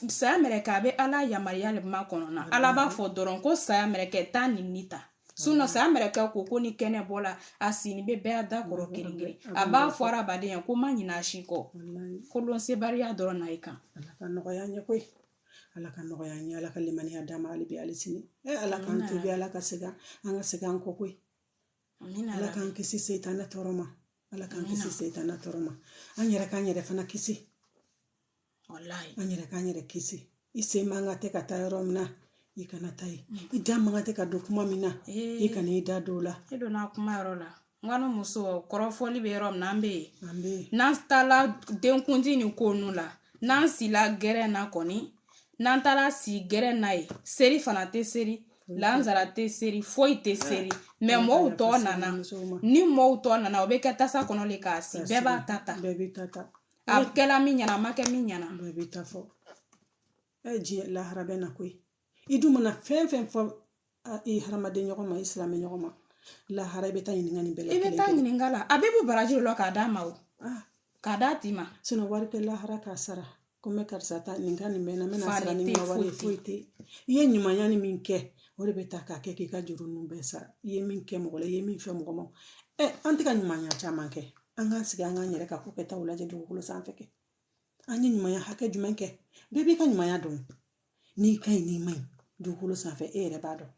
saya mɛrɛkɛ a bɛ ala yamaruya le ma kɔnɔna ala b'a fɔ dɔrɔn ko saya mɛrɛkɛ taa ni ta sunɔ saya mɛrɛkɛ ko ni kɛnɛ bɔla a sini bɛ bɛɛ da kɔrɔ kelen a b'a fɔ adamaden ko ma ɲina a si kɔ ko lɔn sebariya dɔrɔn na i kan ala ka nɔgɔya ɲɛ koyi ala ka nɔgɔya ɲɛ ala ka limaniya d'a ma hali bi hali sini ala k'an tobi ala ka segin an ka segin an kɔ koyi ala k'an kisi setanɛ tɔɔrɔ ma ala k'an kisi setanɛ tɔɔrɔ ma an yɛrɛ k'an yɛrɛ fana kisi an yɛrɛ k'an yɛrɛ kisi i sen man ka tɛ ka taa yɔrɔ min na i kana taa ye i da man ka tɛ ka don kuma min na i kana i da don la i donna kuma yɔrɔ la n ka muso kɔrɔfɔli bɛ yɔrɔ min na an bɛ yen n'an taara denkundi ni ko ninnu la n'an sila gɛrɛn na kɔni n'an taara si gɛrɛn na ye seri fana tɛ seri lansara tɛ seri foyi tɛ seri mɛ mɔɔw tɔ nana ni mɔɔw tɔ nana o bɛ kɛ tasa kɔnɔ le k'a si bɛɛ b'a ta ta a kɛla min ɲɛna a ma kɛ min ɲɛna bɛɛ b'i ta fɔ diɲɛ lahara bɛ na koyi i dun mana fɛn fɛn fɔ i hadamaden ɲɔgɔn ma i silamɛ ɲɔgɔn ma lahara i bɛ taa ɲininka nin bɛɛ la i bɛ taa ɲininka la a bɛ bɔ baraji la k'a d'a ma o k'a d'a ti ma sinɔ wari tɛ lahara k'a sara ko n bɛ karisa ta nin ka nin bɛ na n bɛna sara ni ka wari foyi tɛ i ye ɲumanya ni min kɛ o de bɛ ta k'a kɛ k'i ka juru ninnu bɛɛ sara i ye min kɛ mɔgɔ la i ye min fɛ mɔgɔ ma an tɛ ka ɲumanya caman kɛ an k'an sigi an k'an yɛrɛ ka ko kɛtaw lajɛ dugukolo sanfɛ kɛ an ye ɲumanya hakɛ jumɛn kɛ bɛɛ b'i ka ɲumanya dɔn n'i ka ɲi n'i ma ɲi dugukolo sanfɛ e yɛrɛ b'a dɔn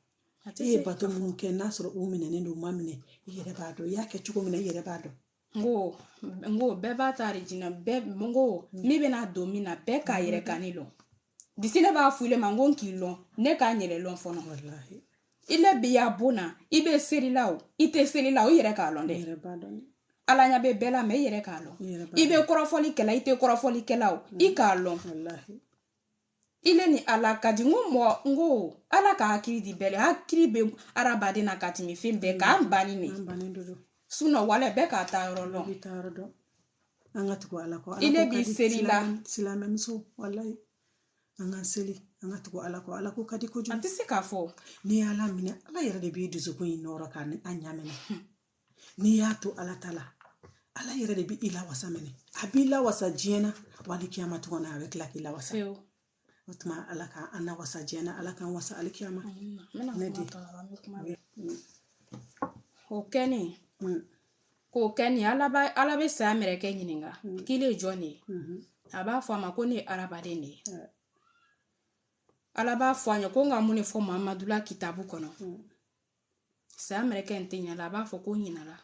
e ye bato minnu kɛ n'a sɔrɔ u minɛnen don u ma minɛ i yɛrɛ b'a dɔn i y'a kɛ cogo min na i yɛrɛ b'a dɔn n ko bɛɛ b'a ta arijinɛ bɛɛ n ko min bɛna don min na bɛɛ k'a yɛrɛ ka ne lɔn disi ne b'a f'ile ma n ko n k'i lɔn ne k'a yɛrɛ lɔn fɔlɔ i le bi ya bon na i bɛ seri la o i tɛ seri la o i yɛrɛ k'a lɔn dɛ ala ɲɛ bɛ bɛɛ la mɛ i yɛrɛ k'a lɔn i bɛ kɔrɔfɔli kɛla i tɛ kɔrɔfɔli kɛla o i k'a lɔn ile ni ala ka di ngo ala ka hakili di bele hakili be arabade na katimi fem be ka ambani ne suno wala be ka ta rolo anga tuko ala ko ile bi selila silame muso wallahi anga seli anga tuko ala ko kadi ko ju antisi ka fo ni ala mine ala yere de bi dusu ko inoro kan anyamene ni yato ala tala ala yere de bi ila wasa mene abila wasa jena wali kiyama to na avec la ila wasa otuma ala ka anna wasa jena ala kan wasa al kiyama ne di okeni ko keni ala be sa mere ke nyininga kile joni aba fo ma ko ni arabade ne ala ba fo anya ko nga muni fo Muhammadu la kitabu kono sa mere ke ntenya la ba fo ko nyinala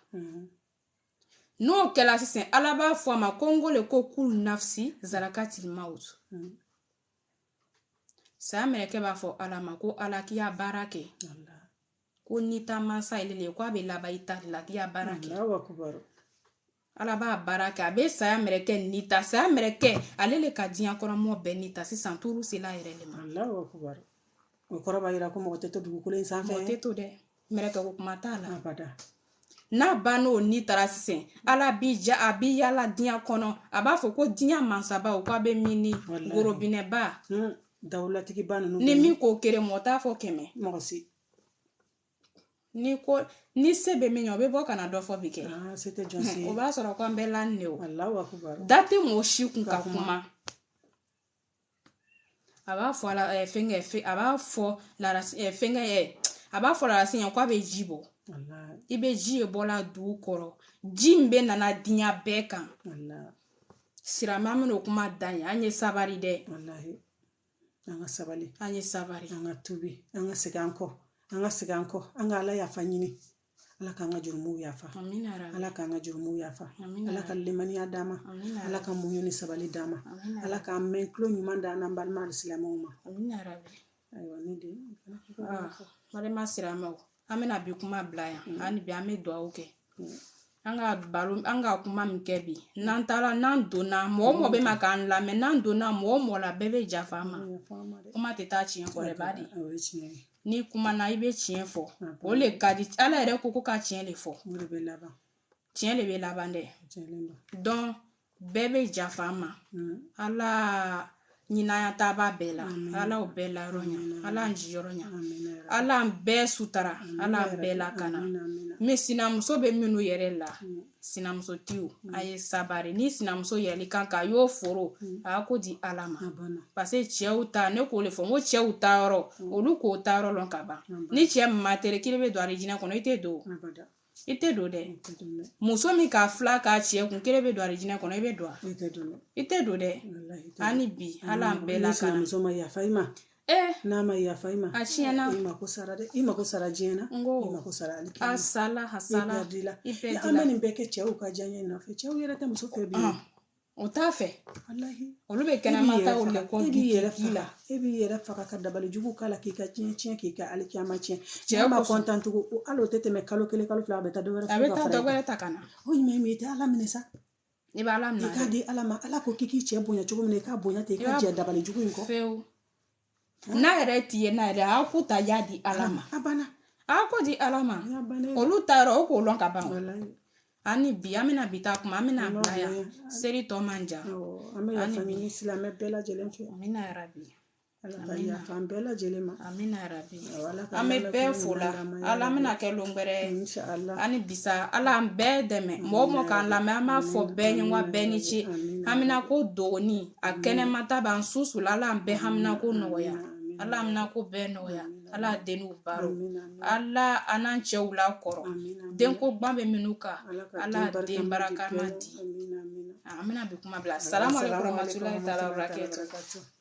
no kela sisen ala ba fo ma kongo le ko kul nafsi zarakatil maut sa mere ke ba fo ala ma ko ala kiya barake ko nita masa ile ko abe laba ita la kiya barake ala ba barake abe sa mere ke nita sa mere ke alele ka dian kono mo be nita sisan turu sila irele ma Allahu akbar o koroba ira ko mo teto dugu kulen sanfe mo teto de mere ke ko mata la abada na bano ni tarasisen ala bija abiya la dian kono aba fo ko dian mansaba o ko abe mini gorobine ba dawlatigi banu ni mi ko kere mota fo keme mosi ni sebe menyo be bo kana do fo bike c'était jonsi o ba soro ko ambela ne o Allahu akbar date mo shi kun ka kuma aba fo la aba fo la aba fo la sin ko abe jibo wallahi ibe ji ebola du koro jimbe nana dinya beka wallahi sira mamno kuma danya anye sabari de wallahi anga sabali anye sabari anga tubi anga siganko anga ala ya fanyini ala ka nga jurmu yafa amina rabbi ala ka nga jurmu yafa ala ka limani adama ala ka munyuni sabali dama ala ka menklo nyumanda na balma islamuma amina rabbi aywa ni de mare masira mawo amena bi kuma blaya ani bi ame do oke anga kuma mkebi nantala nan dona mo be makan la me nan dona mo la bebe jafama kuma teta chien ko le badi ni kuma na ibe chien fo o le kadi ala ere ko ka chien le fo chien le be labande donc bebe jafama ala nyina ya taba bela ala o bela ronya ala njiyoronya ala mbe sutara ala bela kana me sinamuso be minu yere la sinamuso tiu aye sabari ni sinamuso yeli kanka yo foro ako di alama parce cheuta ne ko le fo mo cheuta ro olu ko taro lon kaba ni che matere kilebe do arijina kono ite do de muso mi ka fla ka che kun kilebe do arijina kono ibe do ite do de ani bi ala bela kana muso ma ya faima na ma ya faima achiana ima ko sara jena ima ko sara aliki hasala ipe ya amani mbeke cheu ka janya na fe cheu yere ta muso fe bi o ta fe wallahi olu be kana mata o le ko bi yere faka ka dabali jugu kala ki ka cien ki ka aliki ama cien ma content ko alo tete me kalo kele kalo fla beta do wera ta kana o me ta ala minesa ni ba ala na ka di ala ma ala ko kiki che bonya chugo me ka bonya te ka je dabali jugu inko feu na ere tie na ere akuta ya di alama abana ako di alama olu taro ko lon ka ba wallahi ani bi amina bita kuma amina blaya seri to manja amina famille islam bela jelenfi amina rabbi ala ya fam bela jelema amina rabbi ame be fula ala amina ke longbere inshallah ani bisa ala be deme mo kan la me ama fo be nwa be ni chi amina ko doni akene mata ban susu la ala be hamna ko noya ala amina ko be noya ala denu baro ala anan chewla koro den ko gbabe minuka ala den baraka mati amina bi kuma bla assalamu alaikum warahmatullahi ta'ala wabarakatuh